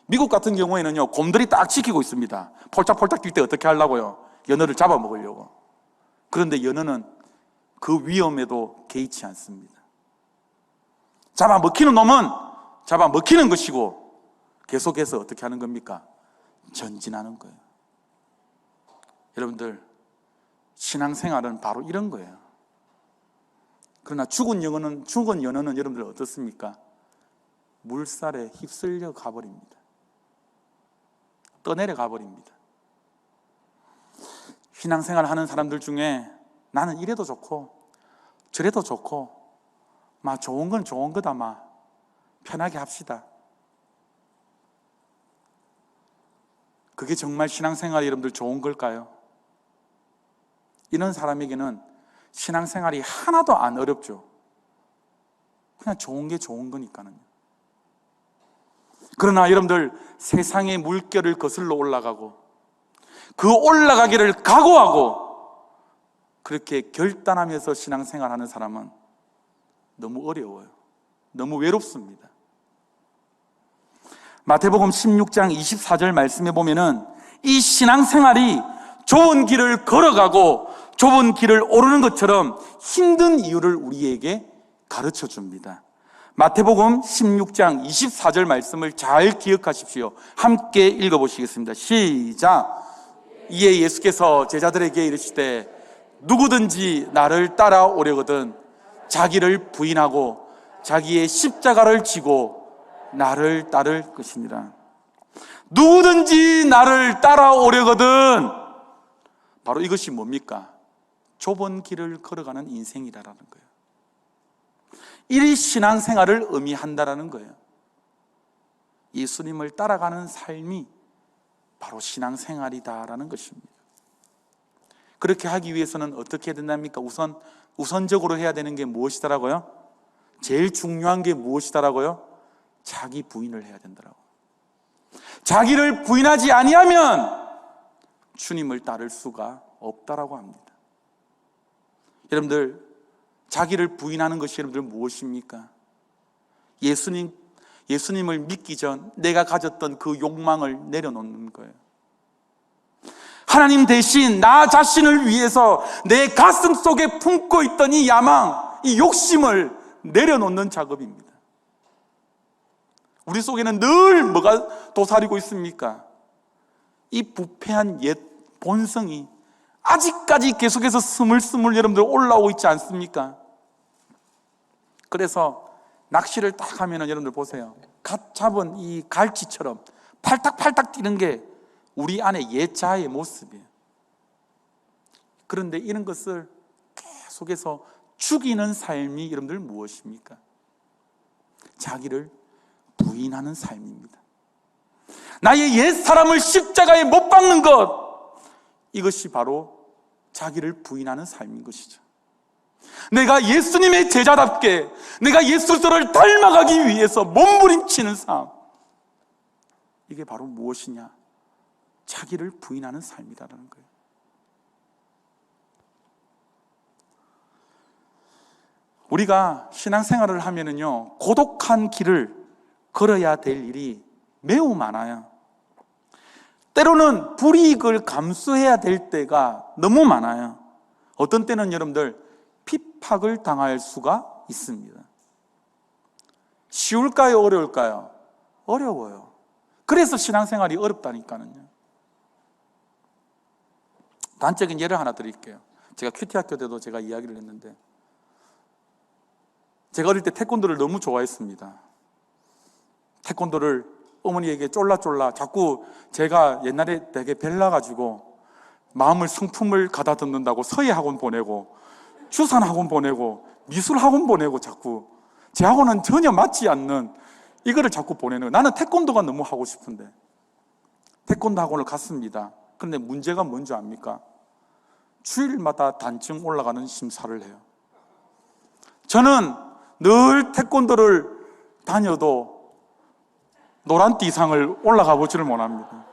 Speaker 1: 미국 같은 경우에는요, 곰들이 딱 지키고 있습니다. 폴짝폴짝 뛸 때 어떻게 하려고요? 연어를 잡아먹으려고. 그런데 연어는 그 위험에도 개의치 않습니다. 잡아먹히는 놈은 잡아먹히는 것이고 계속해서 어떻게 하는 겁니까? 전진하는 거예요. 여러분들, 신앙생활은 바로 이런 거예요. 그러나 죽은 연어는 여러분들 어떻습니까? 물살에 휩쓸려 가버립니다. 떠내려 가버립니다. 신앙생활 하는 사람들 중에 나는 이래도 좋고 저래도 좋고 좋은 건 좋은 거다, 편하게 합시다. 그게 정말 신앙생활이 여러분들 좋은 걸까요? 이런 사람에게는 신앙생활이 하나도 안 어렵죠. 그냥 좋은 게 좋은 거니까요. 그러나 여러분들, 세상의 물결을 거슬러 올라가고 그 올라가기를 각오하고 그렇게 결단하면서 신앙생활하는 사람은 너무 어려워요. 너무 외롭습니다. 마태복음 16장 24절 말씀에 보면은 이 신앙생활이 좁은 길을 걸어가고 좁은 길을 오르는 것처럼 힘든 이유를 우리에게 가르쳐 줍니다. 마태복음 16장 24절 말씀을 잘 기억하십시오. 함께 읽어보시겠습니다. 시작. 이에 예수께서 제자들에게 이르시되 누구든지 나를 따라오려거든 자기를 부인하고 자기의 십자가를 지고 나를 따를 것이니라. 누구든지 나를 따라오려거든, 바로 이것이 뭡니까? 좁은 길을 걸어가는 인생이라는 거예요. 이 신앙생활을 의미한다라는 거예요. 예수님을 따라가는 삶이 바로 신앙생활이다라는 것입니다. 그렇게 하기 위해서는 어떻게 해야 된답니까? 우선적으로 해야 되는 게 무엇이더라고요? 제일 중요한 게 무엇이더라고요? 자기 부인을 해야 된다라고. 자기를 부인하지 아니하면 주님을 따를 수가 없다라고 합니다. 여러분들, 자기를 부인하는 것이 여러분들 무엇입니까? 예수님을 믿기 전 내가 가졌던 그 욕망을 내려놓는 거예요. 하나님 대신 나 자신을 위해서 내 가슴 속에 품고 있던 이 야망, 이 욕심을 내려놓는 작업입니다. 우리 속에는 늘 뭐가 도사리고 있습니까? 이 부패한 옛 본성이 아직까지 계속해서 스물스물 여러분들 올라오고 있지 않습니까? 그래서 낚시를 딱 하면 여러분들 보세요. 갓 잡은 이 갈치처럼 팔딱팔딱 뛰는 게 우리 안에 옛 자아의 모습이에요. 그런데 이런 것을 계속해서 죽이는 삶이 여러분들 무엇입니까? 자기를 부인하는 삶입니다. 나의 옛사람을 십자가에 못 박는 것, 이것이 바로 자기를 부인하는 삶인 것이죠. 내가 예수님의 제자답게 내가 예수를 닮아가기 위해서 몸부림치는 삶, 이게 바로 무엇이냐? 자기를 부인하는 삶이라는 거예요. 우리가 신앙생활을 하면은요, 고독한 길을 걸어야 될 일이 매우 많아요. 때로는 불이익을 감수해야 될 때가 너무 많아요. 어떤 때는 여러분들 핍박을 당할 수가 있습니다. 쉬울까요? 어려울까요? 어려워요. 그래서 신앙생활이 어렵다니까요. 단적인 예를 하나 드릴게요. 제가 큐티 학교 때도 제가 이야기를 했는데, 제가 어릴 때 태권도를 너무 좋아했습니다. 태권도를 어머니에게 쫄라 자꾸 제가 옛날에 되게 별나가지고 마음을 성품을 가다듬는다고 서예학원 보내고 주산학원 보내고 미술학원 보내고 자꾸 제 학원은 전혀 맞지 않는 이거를 자꾸 보내는 거예요. 나는 태권도가 너무 하고 싶은데 태권도 학원을 갔습니다. 그런데 문제가 뭔지 압니까? 주일마다 단층 올라가는 심사를 해요. 저는 늘 태권도를 다녀도 노란띠 이상을 올라가 보지를 못합니다.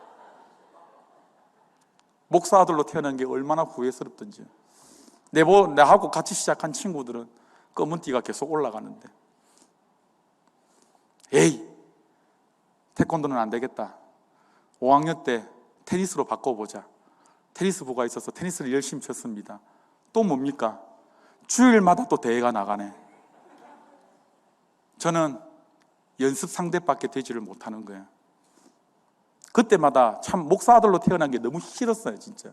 Speaker 1: 목사 아들로 태어난 게 얼마나 후회스럽던지. 내하고 같이 시작한 친구들은 검은 띠가 계속 올라가는데, 에이, 태권도는 안 되겠다. 5학년 때 테니스로 바꿔보자. 테니스부가 있어서 테니스를 열심히 쳤습니다. 또 뭡니까? 주일마다 또 대회가 나가네. 저는 연습 상대밖에 되지를 못하는 거예요. 그때마다 참 목사 아들로 태어난 게 너무 싫었어요, 진짜.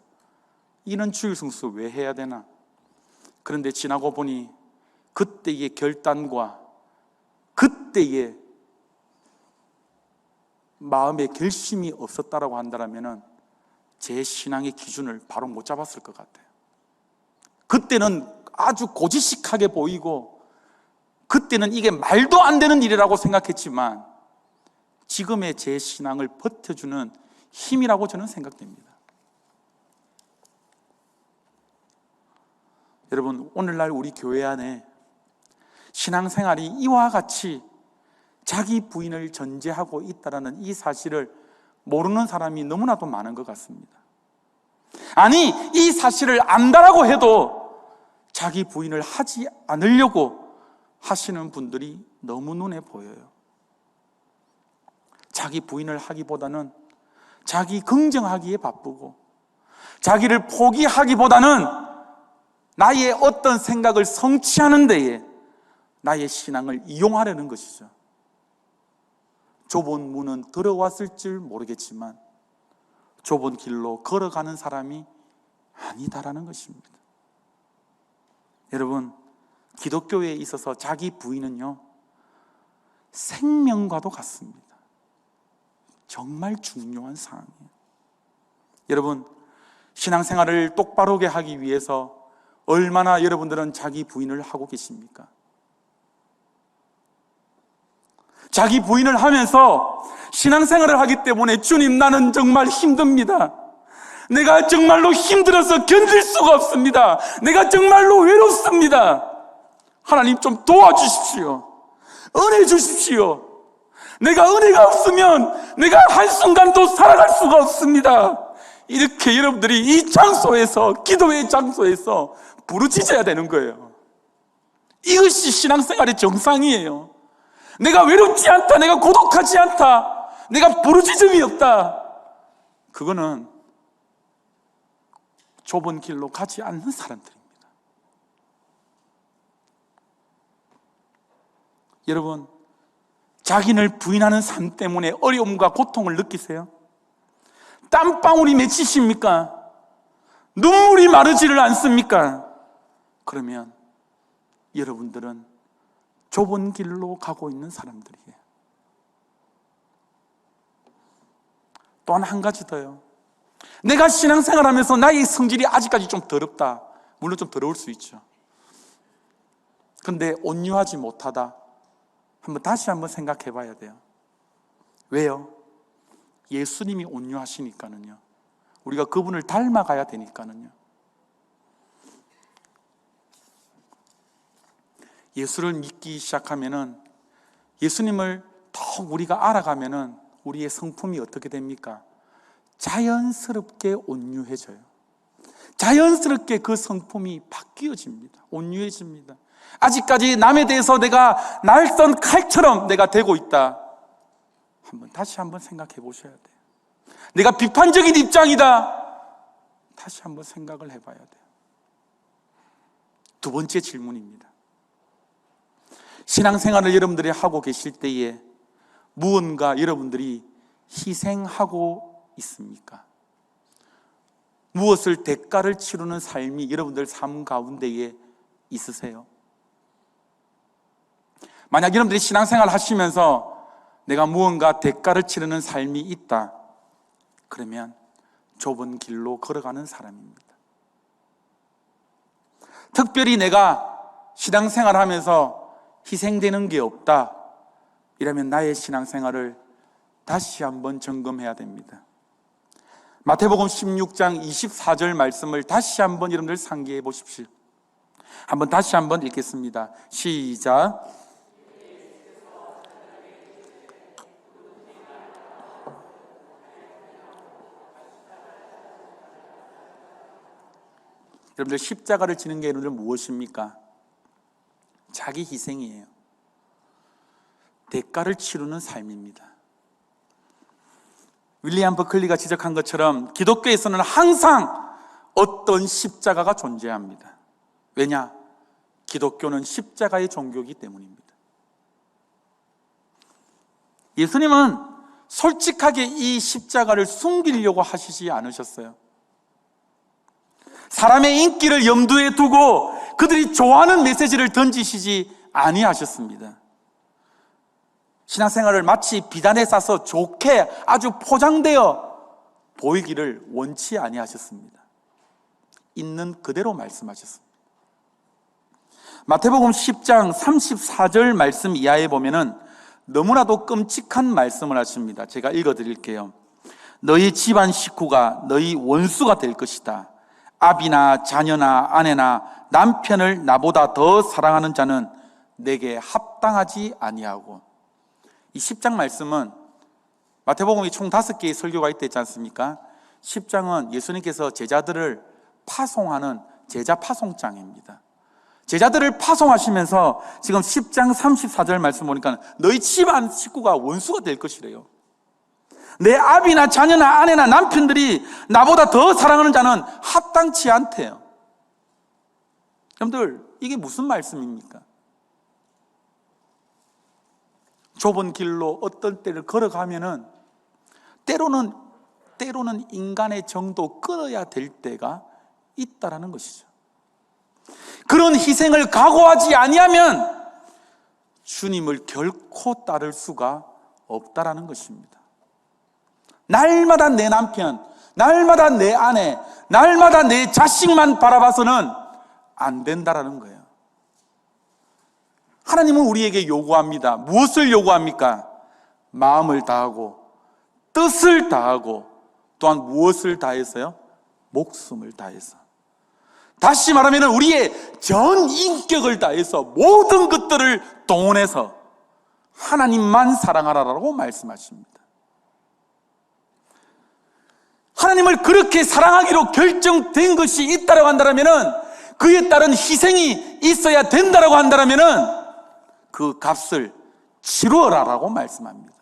Speaker 1: 이런 주일 승수 왜 해야 되나? 그런데 지나고 보니 그때의 결단과 그때의 마음의 결심이 없었다라고 한다면 제 신앙의 기준을 바로 못 잡았을 것 같아요. 그때는 아주 고지식하게 보이고 그때는 이게 말도 안 되는 일이라고 생각했지만 지금의 제 신앙을 버텨주는 힘이라고 저는 생각됩니다. 여러분, 오늘날 우리 교회 안에 신앙생활이 이와 같이 자기 부인을 전제하고 있다는 이 사실을 모르는 사람이 너무나도 많은 것 같습니다. 아니, 이 사실을 안다라고 해도 자기 부인을 하지 않으려고 하시는 분들이 너무 눈에 보여요. 자기 부인을 하기보다는 자기 긍정하기에 바쁘고 자기를 포기하기보다는 나의 어떤 생각을 성취하는 데에 나의 신앙을 이용하려는 것이죠. 좁은 문은 들어왔을지 모르겠지만 좁은 길로 걸어가는 사람이 아니다라는 것입니다. 여러분, 기독교에 있어서 자기 부인은요, 생명과도 같습니다. 정말 중요한 사항이에요. 여러분, 신앙생활을 똑바르게 하기 위해서 얼마나 여러분들은 자기 부인을 하고 계십니까? 자기 부인을 하면서 신앙생활을 하기 때문에 주님, 나는 정말 힘듭니다. 내가 정말로 힘들어서 견딜 수가 없습니다. 내가 정말로 외롭습니다. 하나님 좀 도와주십시오. 은혜 주십시오. 내가 은혜가 없으면 내가 한순간도 살아갈 수가 없습니다. 이렇게 여러분들이 이 장소에서, 기도의 장소에서 부르짖어야 되는 거예요. 이것이 신앙생활의 정상이에요. 내가 외롭지 않다, 내가 고독하지 않다, 내가 부르짖음이 없다, 그거는 좁은 길로 가지 않는 사람들입니다. 여러분, 자기를 부인하는 삶 때문에 어려움과 고통을 느끼세요? 땀방울이 맺히십니까? 눈물이 마르지를 않습니까? 그러면 여러분들은 좁은 길로 가고 있는 사람들이에요. 또한 한 가지 더요. 내가 신앙생활하면서 나의 성질이 아직까지 좀 더럽다. 물론 좀 더러울 수 있죠. 근데 온유하지 못하다. 다시 한번 생각해 봐야 돼요. 왜요? 예수님이 온유하시니까는요. 우리가 그분을 닮아가야 되니까는요. 예수를 믿기 시작하면은, 예수님을 더욱 우리가 알아가면은 우리의 성품이 어떻게 됩니까? 자연스럽게 온유해져요. 자연스럽게 그 성품이 바뀌어집니다. 온유해집니다. 아직까지 남에 대해서 내가 날선 칼처럼 내가 되고 있다. 다시 한번 생각해 보셔야 돼요. 내가 비판적인 입장이다. 다시 한번 생각을 해봐야 돼요. 두 번째 질문입니다. 신앙생활을 여러분들이 하고 계실 때에 무언가 여러분들이 희생하고 있습니까? 무엇을 대가를 치르는 삶이 여러분들 삶 가운데에 있으세요? 만약 여러분들이 신앙생활 하시면서 내가 무언가 대가를 치르는 삶이 있다, 그러면 좁은 길로 걸어가는 사람입니다. 특별히 내가 신앙생활 하면서 희생되는 게 없다, 이러면 나의 신앙생활을 다시 한번 점검해야 됩니다. 마태복음 16장 24절 말씀을 다시 한번 여러분들 상기해 보십시오. 다시 한번 읽겠습니다. 시작. 여러분들 십자가를 지는 게 여러분들 무엇입니까? 자기 희생이에요. 대가를 치르는 삶입니다. 윌리엄 버클리가 지적한 것처럼 기독교에서는 항상 어떤 십자가가 존재합니다. 왜냐? 기독교는 십자가의 종교이기 때문입니다. 예수님은 솔직하게 이 십자가를 숨기려고 하시지 않으셨어요. 사람의 인기를 염두에 두고 그들이 좋아하는 메시지를 던지시지 아니하셨습니다. 신앙생활을 마치 비단에 싸서 좋게 아주 포장되어 보이기를 원치 아니하셨습니다. 있는 그대로 말씀하셨습니다. 마태복음 10장 34절 말씀 이하에 보면은 너무나도 끔찍한 말씀을 하십니다. 제가 읽어드릴게요. 너희 집안 식구가 너희 원수가 될 것이다. 아비나 자녀나 아내나 남편을 나보다 더 사랑하는 자는 내게 합당하지 아니하고. 이 10장 말씀은 마태복음이 총 5개의 설교가 있지 않습니까? 10장은 예수님께서 제자들을 파송하는 제자 파송장입니다. 제자들을 파송하시면서 지금 10장 34절 말씀 보니까 너희 집안 식구가 원수가 될 것이래요. 내 아비나 자녀나 아내나 남편들이 나보다 더 사랑하는 자는 합당치 않대요. 여러분들, 이게 무슨 말씀입니까? 좁은 길로 어떤 때를 걸어가면은 때로는 인간의 정도 끌어야 될 때가 있다라는 것이죠. 그런 희생을 각오하지 아니하면 주님을 결코 따를 수가 없다라는 것입니다. 날마다 내 남편, 날마다 내 아내, 날마다 내 자식만 바라봐서는 안 된다라는 거예요. 하나님은 우리에게 요구합니다. 무엇을 요구합니까? 마음을 다하고 뜻을 다하고 또한 무엇을 다해서요? 목숨을 다해서. 다시 말하면 우리의 전 인격을 다해서 모든 것들을 동원해서 하나님만 사랑하라라고 말씀하십니다. 하나님을 그렇게 사랑하기로 결정된 것이 있다라고 한다면 그에 따른 희생이 있어야 된다라고 한다면 그 값을 치루어라라고 말씀합니다.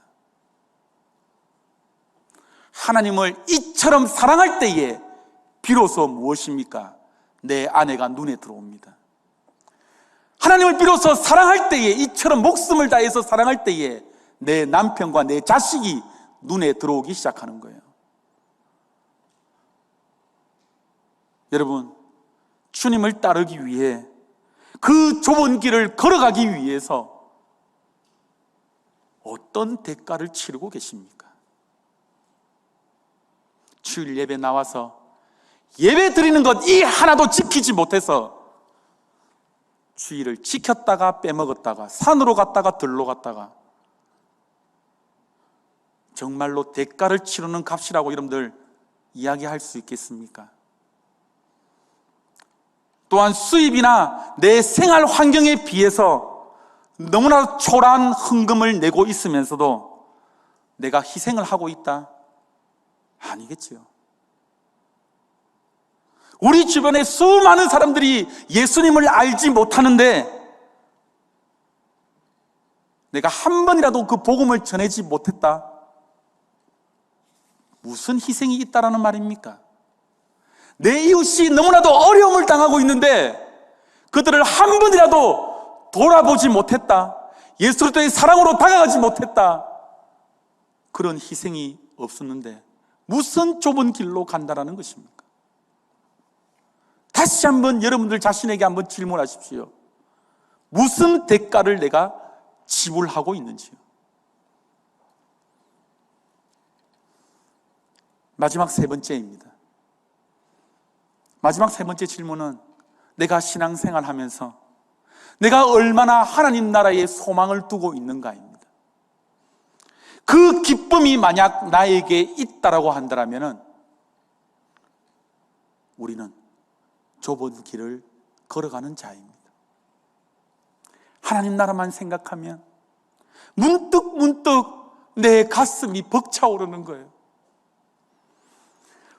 Speaker 1: 하나님을 이처럼 사랑할 때에 비로소 무엇입니까? 내 아내가 눈에 들어옵니다. 하나님을 비로소 사랑할 때에, 이처럼 목숨을 다해서 사랑할 때에 내 남편과 내 자식이 눈에 들어오기 시작하는 거예요. 여러분, 주님을 따르기 위해 그 좁은 길을 걸어가기 위해서 어떤 대가를 치르고 계십니까? 주일 예배 나와서 예배 드리는 것 이 하나도 지키지 못해서 주의를 지켰다가 빼먹었다가 산으로 갔다가 들로 갔다가 정말로 대가를 치르는 값이라고 여러분들 이야기할 수 있겠습니까? 또한 수입이나 내 생활 환경에 비해서 너무나 초라한 헌금을 내고 있으면서도 내가 희생을 하고 있다? 아니겠지요. 우리 주변에 수많은 사람들이 예수님을 알지 못하는데 내가 한 번이라도 그 복음을 전하지 못했다? 무슨 희생이 있다라는 말입니까? 내 이웃이 너무나도 어려움을 당하고 있는데 그들을 한 번이라도 돌아보지 못했다, 예수 그리스도의 사랑으로 다가가지 못했다, 그런 희생이 없었는데 무슨 좁은 길로 간다라는 것입니까? 다시 한번 여러분들 자신에게 한번 질문하십시오. 무슨 대가를 내가 지불하고 있는지요? 마지막 세 번째입니다. 마지막 세 번째 질문은 내가 신앙생활 하면서 내가 얼마나 하나님 나라에 소망을 두고 있는가입니다. 그 기쁨이 만약 나에게 있다라고 한다면 우리는 좁은 길을 걸어가는 자입니다. 하나님 나라만 생각하면 문득 내 가슴이 벅차오르는 거예요.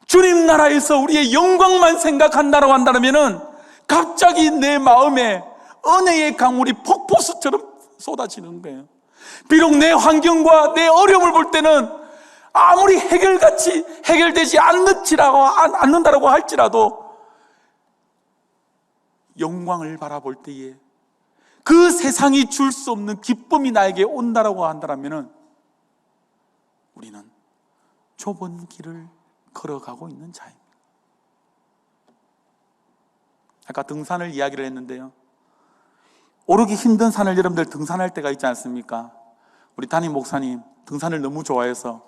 Speaker 1: 주님 나라에서 우리의 영광만 생각한다고 한다면 갑자기 내 마음에 은혜의 강물이 폭포수처럼 쏟아지는 거예요. 비록 내 환경과 내 어려움을 볼 때는 아무리 해결되지 않는다라고 할지라도 영광을 바라볼 때에 그 세상이 줄 수 없는 기쁨이 나에게 온다라고 한다면 우리는 좁은 길을 걸어가고 있는 자입니다. 아까 등산을 이야기를 했는데요, 오르기 힘든 산을 여러분들 등산할 때가 있지 않습니까? 우리 담임 목사님 등산을 너무 좋아해서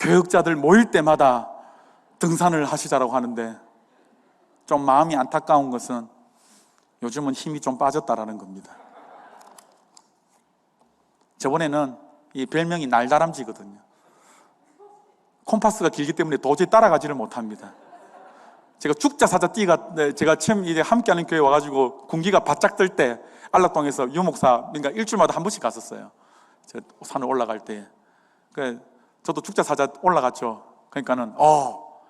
Speaker 1: 교역자들 모일 때마다 등산을 하시자라고 하는데 좀 마음이 안타까운 것은 요즘은 힘이 좀 빠졌다라는 겁니다. 저번에는 이 별명이 날다람쥐거든요. 콤파스가 길기 때문에 도저히 따라가지를 못합니다. 제가 죽자사자 제가 처음 이제 함께하는 교회 와가지고 군기가 바짝 뜰 때 안락동에서 유목사, 그러니까 일주일마다 한 번씩 갔었어요. 저 산을 올라갈 때. 저도 죽자사자 올라갔죠. 그러니까는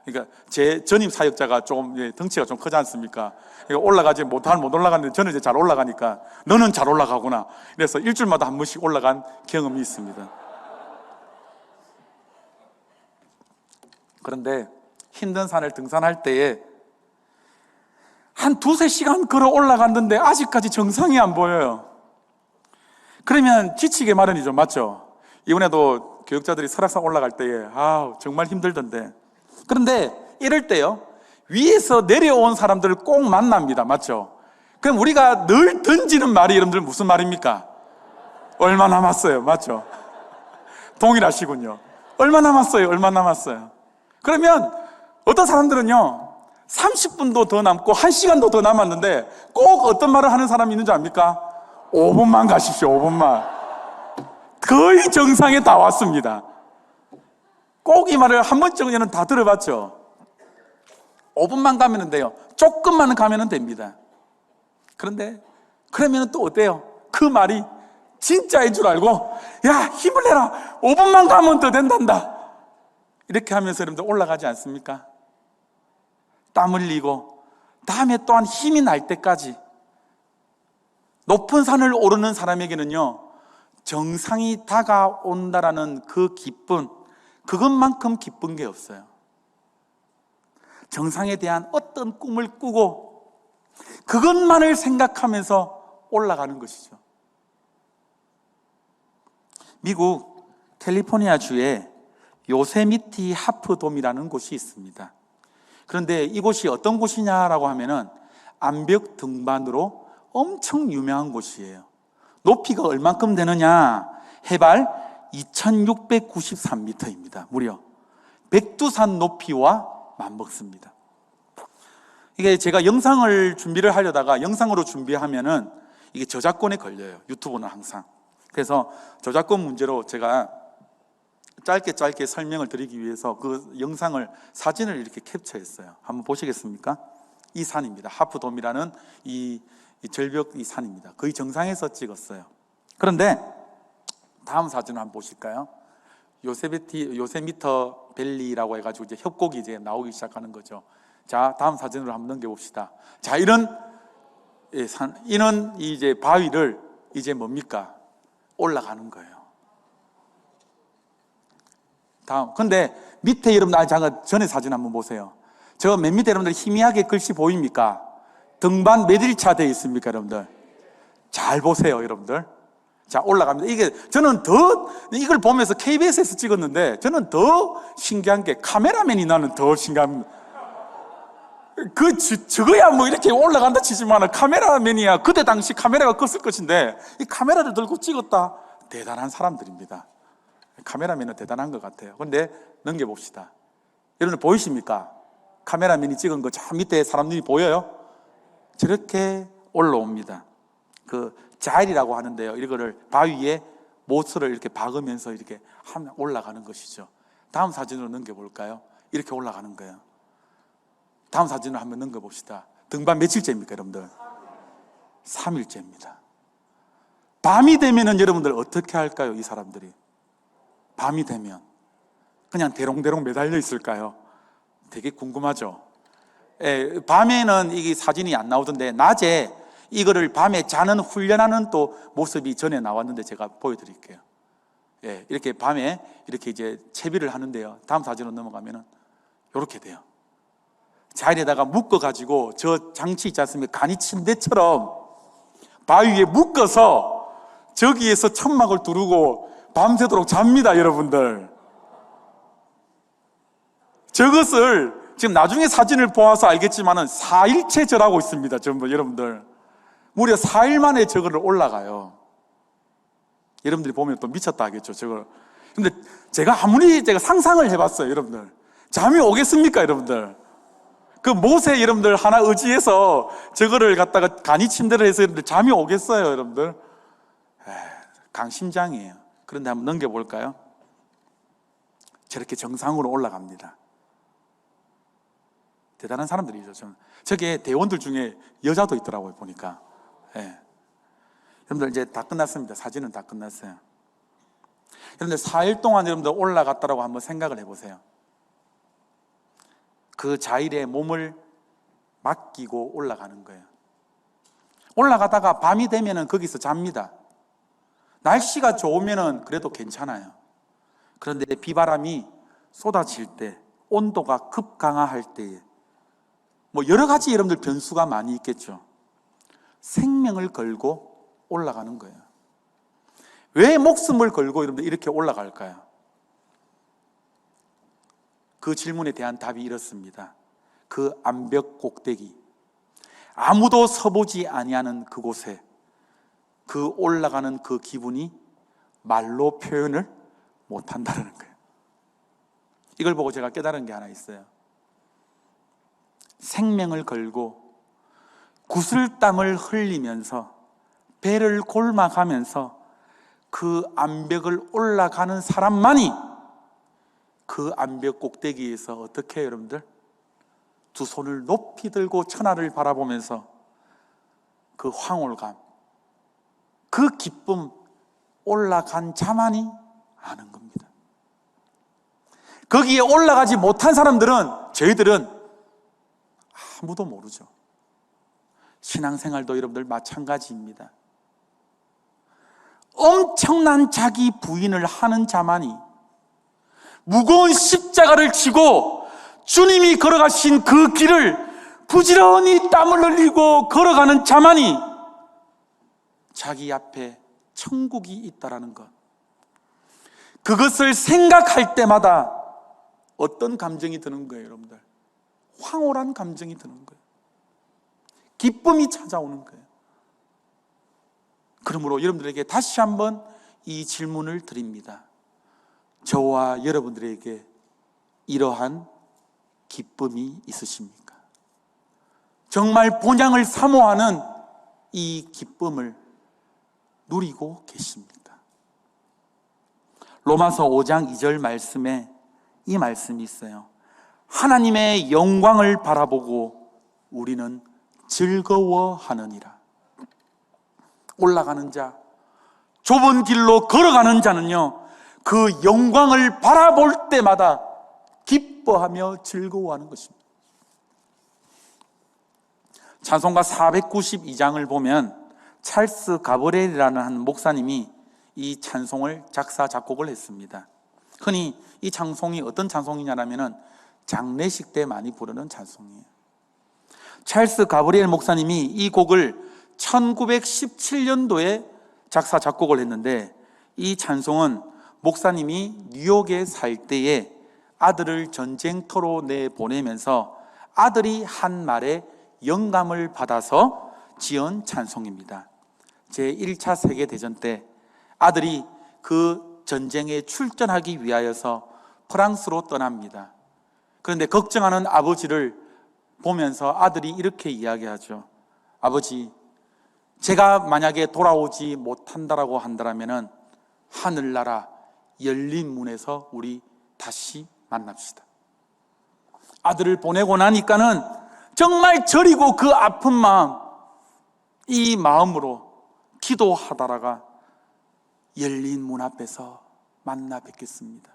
Speaker 1: 그러니까 제 전임 사역자가 조금 덩치가 좀 크지 않습니까? 그러니까 올라가지 못 올라갔는데 저는 이제 잘 올라가니까 너는 잘 올라가구나. 그래서 일주일마다 한 번씩 올라간 경험이 있습니다. 그런데 힘든 산을 등산할 때에 한 두세 시간 걸어 올라갔는데 아직까지 정상이 안 보여요. 그러면 지치게 마련이죠. 맞죠? 이번에도 교육자들이 설악산 올라갈 때에 정말 힘들던데, 그런데 이럴 때요, 위에서 내려온 사람들을 꼭 만납니다. 맞죠? 그럼 우리가 늘 던지는 말이 여러분들 무슨 말입니까? 얼마 남았어요. 맞죠? 동일하시군요. 얼마 남았어요? 얼마 남았어요? 그러면 어떤 사람들은요 30분도 더 남고 1시간도 더 남았는데 꼭 어떤 말을 하는 사람이 있는 줄 압니까? 5분만 가십시오. 5분만. 거의 정상에 다 왔습니다. 꼭 이 말을 한 번쯤은 다 들어봤죠. 5분만 가면 돼요. 조금만 가면 됩니다. 그런데 그러면 또 어때요? 그 말이 진짜인 줄 알고 야 힘을 내라, 5분만 가면 더 된단다, 이렇게 하면서 여러분들 올라가지 않습니까? 땀 흘리고 다음에 또한 힘이 날 때까지. 높은 산을 오르는 사람에게는요 정상이 다가온다라는 그 기쁨, 그것만큼 기쁜 게 없어요. 정상에 대한 어떤 꿈을 꾸고 그것만을 생각하면서 올라가는 것이죠. 미국 캘리포니아주에 요세미티 하프돔이라는 곳이 있습니다. 그런데 이곳이 어떤 곳이냐라고 하면은 암벽 등반으로 엄청 유명한 곳이에요. 높이가 얼만큼 되느냐? 해발 2693m입니다. 무려 백두산 높이와 맞먹습니다. 이게 제가 영상을 준비를 하려다가 영상으로 준비하면은 이게 저작권에 걸려요. 유튜브는 항상. 그래서 저작권 문제로 제가 짧게 설명을 드리기 위해서 그 영상을, 사진을 이렇게 캡처했어요. 한번 보시겠습니까? 이 산입니다. 하프돔이라는 이 절벽 이 산입니다. 거의 정상에서 찍었어요. 그런데 다음 사진을 한번 보실까요? 요세미터 밸리라고 해가지고 이제 협곡이 이제 나오기 시작하는 거죠. 자, 다음 사진으로 한번 넘겨봅시다. 자, 이런 이제 바위를 이제 뭡니까? 올라가는 거예요. 다음. 근데 밑에 여러분들, 잠깐 전에 사진 한번 보세요. 저 맨 밑에 여러분들 희미하게 글씨 보입니까? 등반 몇 일차 되어 있습니까, 여러분들? 잘 보세요, 여러분들. 자, 올라갑니다. 저는 이걸 보면서 KBS에서 찍었는데, 저는 더 신기한 게 카메라맨이 나는 더 신기합니다. 저거야 뭐 이렇게 올라간다 치지만 카메라맨이야. 그때 당시 카메라가 컸을 것인데, 이 카메라를 들고 찍었다. 대단한 사람들입니다. 카메라맨은 대단한 것 같아요. 그런데 넘겨봅시다. 여러분들 보이십니까? 카메라맨이 찍은 거 저 밑에 사람들이 보여요? 저렇게 올라옵니다. 그 자일이라고 하는데요, 이거를 바위에 못을 이렇게 박으면서 이렇게 하면 올라가는 것이죠. 다음 사진으로 넘겨볼까요? 이렇게 올라가는 거예요. 다음 사진을 한번 넘겨봅시다. 등반 며칠째입니까, 여러분들? 3일째입니다. 밤이 되면은 여러분들 어떻게 할까요, 이 사람들이? 밤이 되면 그냥 대롱대롱 매달려 있을까요? 되게 궁금하죠. 밤에는 이게 사진이 안 나오던데, 낮에 이거를 밤에 자는 훈련하는 또 모습이 전에 나왔는데 제가 보여드릴게요. 이렇게 밤에 이렇게 이제 채비를 하는데요. 다음 사진으로 넘어가면은 이렇게 돼요. 자리에다가 묶어가지고 저 장치 있지 않습니까? 간이 침대처럼 바위 위에 묶어서 저기에서 천막을 두르고 밤새도록 잡니다, 여러분들. 저것을 지금 나중에 사진을 보아서 알겠지만은 4일째 절하고 있습니다, 전부 여러분들. 무려 4일 만에 저거를 올라가요. 여러분들이 보면 또 미쳤다 하겠죠, 저걸. 근데 제가 아무리 상상을 해봤어요, 여러분들. 잠이 오겠습니까, 여러분들? 그 못에 여러분들 하나 의지해서 저거를 갖다가 간이 침대를 해서 여러분들 잠이 오겠어요, 여러분들? 강심장이에요. 그런데 한번 넘겨볼까요? 저렇게 정상으로 올라갑니다. 대단한 사람들이죠. 저게 대원들 중에 여자도 있더라고요, 보니까. 여러분들 이제 다 끝났습니다. 사진은 다 끝났어요. 여러분들 4일 동안 여러분들 올라갔다라고 한번 생각을 해보세요. 그 자일에 몸을 맡기고 올라가는 거예요. 올라가다가 밤이 되면은 거기서 잡니다. 날씨가 좋으면은 그래도 괜찮아요. 그런데 비바람이 쏟아질 때, 온도가 급강하할 때에 뭐 여러 가지 여러분들 변수가 많이 있겠죠. 생명을 걸고 올라가는 거예요. 왜 목숨을 걸고 여러분들 이렇게 올라갈까요? 그 질문에 대한 답이 이렇습니다. 그 암벽 꼭대기, 아무도 서보지 아니하는 그곳에 그 올라가는 그 기분이 말로 표현을 못한다는 거예요. 이걸 보고 제가 깨달은 게 하나 있어요. 생명을 걸고 구슬땀을 흘리면서 배를 골마가면서 그 암벽을 올라가는 사람만이 그 암벽 꼭대기에서 어떻게 해요, 여러분들? 두 손을 높이 들고 천하를 바라보면서 그 황홀감, 그 기쁨, 올라간 자만이 아는 겁니다. 거기에 올라가지 못한 사람들은, 저희들은 아무도 모르죠. 신앙생활도 여러분들 마찬가지입니다. 엄청난 자기 부인을 하는 자만이, 무거운 십자가를 지고 주님이 걸어가신 그 길을 부지런히 땀을 흘리고 걸어가는 자만이 자기 앞에 천국이 있다라는 것, 그것을 생각할 때마다 어떤 감정이 드는 거예요, 여러분들? 황홀한 감정이 드는 거예요. 기쁨이 찾아오는 거예요. 그러므로 여러분들에게 다시 한번 이 질문을 드립니다. 저와 여러분들에게 이러한 기쁨이 있으십니까? 정말 본향을 사모하는 이 기쁨을 누리고 계십니다. 로마서 5장 2절 말씀에 이 말씀이 있어요. 하나님의 영광을 바라보고 우리는 즐거워하느니라. 올라가는 자, 좁은 길로 걸어가는 자는요, 그 영광을 바라볼 때마다 기뻐하며 즐거워하는 것입니다. 찬송가 492장을 보면 찰스 가브리엘이라는 한 목사님이 이 찬송을 작사 작곡을 했습니다. 흔히 이 찬송이 어떤 찬송이냐면 장례식 때 많이 부르는 찬송이에요. 찰스 가브리엘 목사님이 이 곡을 1917년도에 작사 작곡을 했는데, 이 찬송은 목사님이 뉴욕에 살 때에 아들을 전쟁터로 내보내면서 아들이 한 말에 영감을 받아서 지은 찬송입니다. 제1차 세계대전 때 아들이 그 전쟁에 출전하기 위하여서 프랑스로 떠납니다. 그런데 걱정하는 아버지를 보면서 아들이 이렇게 이야기하죠. 아버지, 제가 만약에 돌아오지 못한다라고 한다면 하늘나라 열린 문에서 우리 다시 만납시다. 아들을 보내고 나니까는 정말 저리고 그 아픈 마음, 이 마음으로 기도하다가 열린 문 앞에서 만나 뵙겠습니다.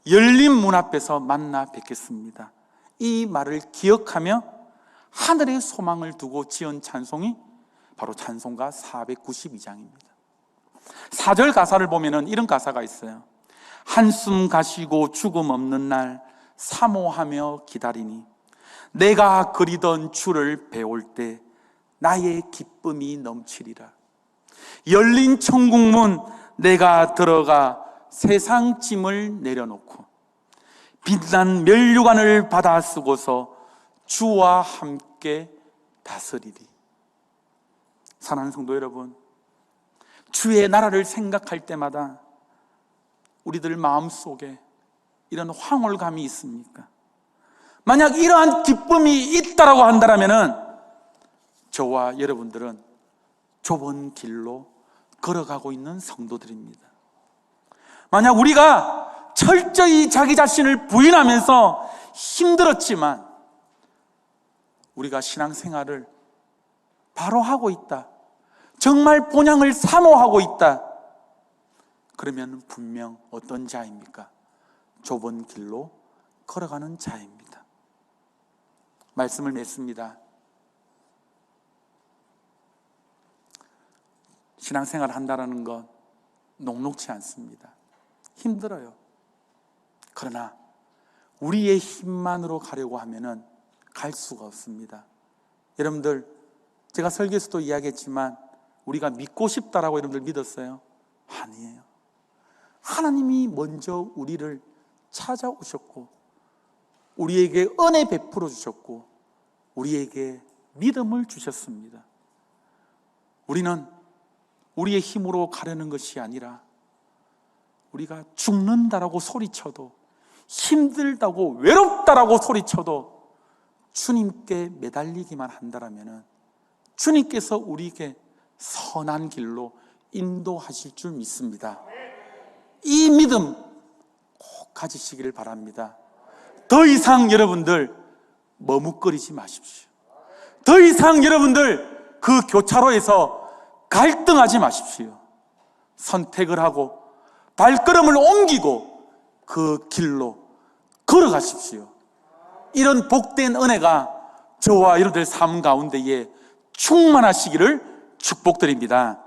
Speaker 1: 열린 문 앞에서 만나 뵙겠습니다. 이 말을 기억하며 하늘의 소망을 두고 지은 찬송이 바로 찬송가 492장입니다. 4절 가사를 보면은 이런 가사가 있어요. 한숨 가시고 죽음 없는 날 사모하며 기다리니 내가 그리던 주를 배울 때 나의 기쁨이 넘치리라. 열린 천국문 내가 들어가 세상 짐을 내려놓고 빛난 면류관을 받아 쓰고서 주와 함께 다스리리. 사랑하는 성도 여러분, 주의 나라를 생각할 때마다 우리들 마음속에 이런 황홀감이 있습니까? 만약 이러한 기쁨이 있다라고 한다면 저와 여러분들은 좁은 길로 걸어가고 있는 성도들입니다. 만약 우리가 철저히 자기 자신을 부인하면서 힘들었지만 우리가 신앙생활을 바로 하고 있다, 정말 본향을 사모하고 있다, 그러면 분명 어떤 자입니까? 좁은 길로 걸어가는 자입니다. 말씀을 맺습니다. 신앙생활을 한다는 건 녹록지 않습니다. 힘들어요. 그러나 우리의 힘만으로 가려고 하면은 갈 수가 없습니다. 여러분들, 제가 설교에서도 이야기했지만 우리가 믿고 싶다라고 여러분들 믿었어요? 아니에요. 하나님이 먼저 우리를 찾아오셨고 우리에게 은혜 베풀어 주셨고 우리에게 믿음을 주셨습니다. 우리는 우리의 힘으로 가려는 것이 아니라 우리가 죽는다라고 소리쳐도, 힘들다고 외롭다라고 소리쳐도 주님께 매달리기만 한다면 주님께서 우리에게 선한 길로 인도하실 줄 믿습니다. 이 믿음 꼭 가지시기를 바랍니다. 더 이상 여러분들 머뭇거리지 마십시오. 더 이상 여러분들 그 교차로에서 갈등하지 마십시오. 선택을 하고 발걸음을 옮기고 그 길로 걸어가십시오. 이런 복된 은혜가 저와 여러분들 삶 가운데에 충만하시기를 축복드립니다.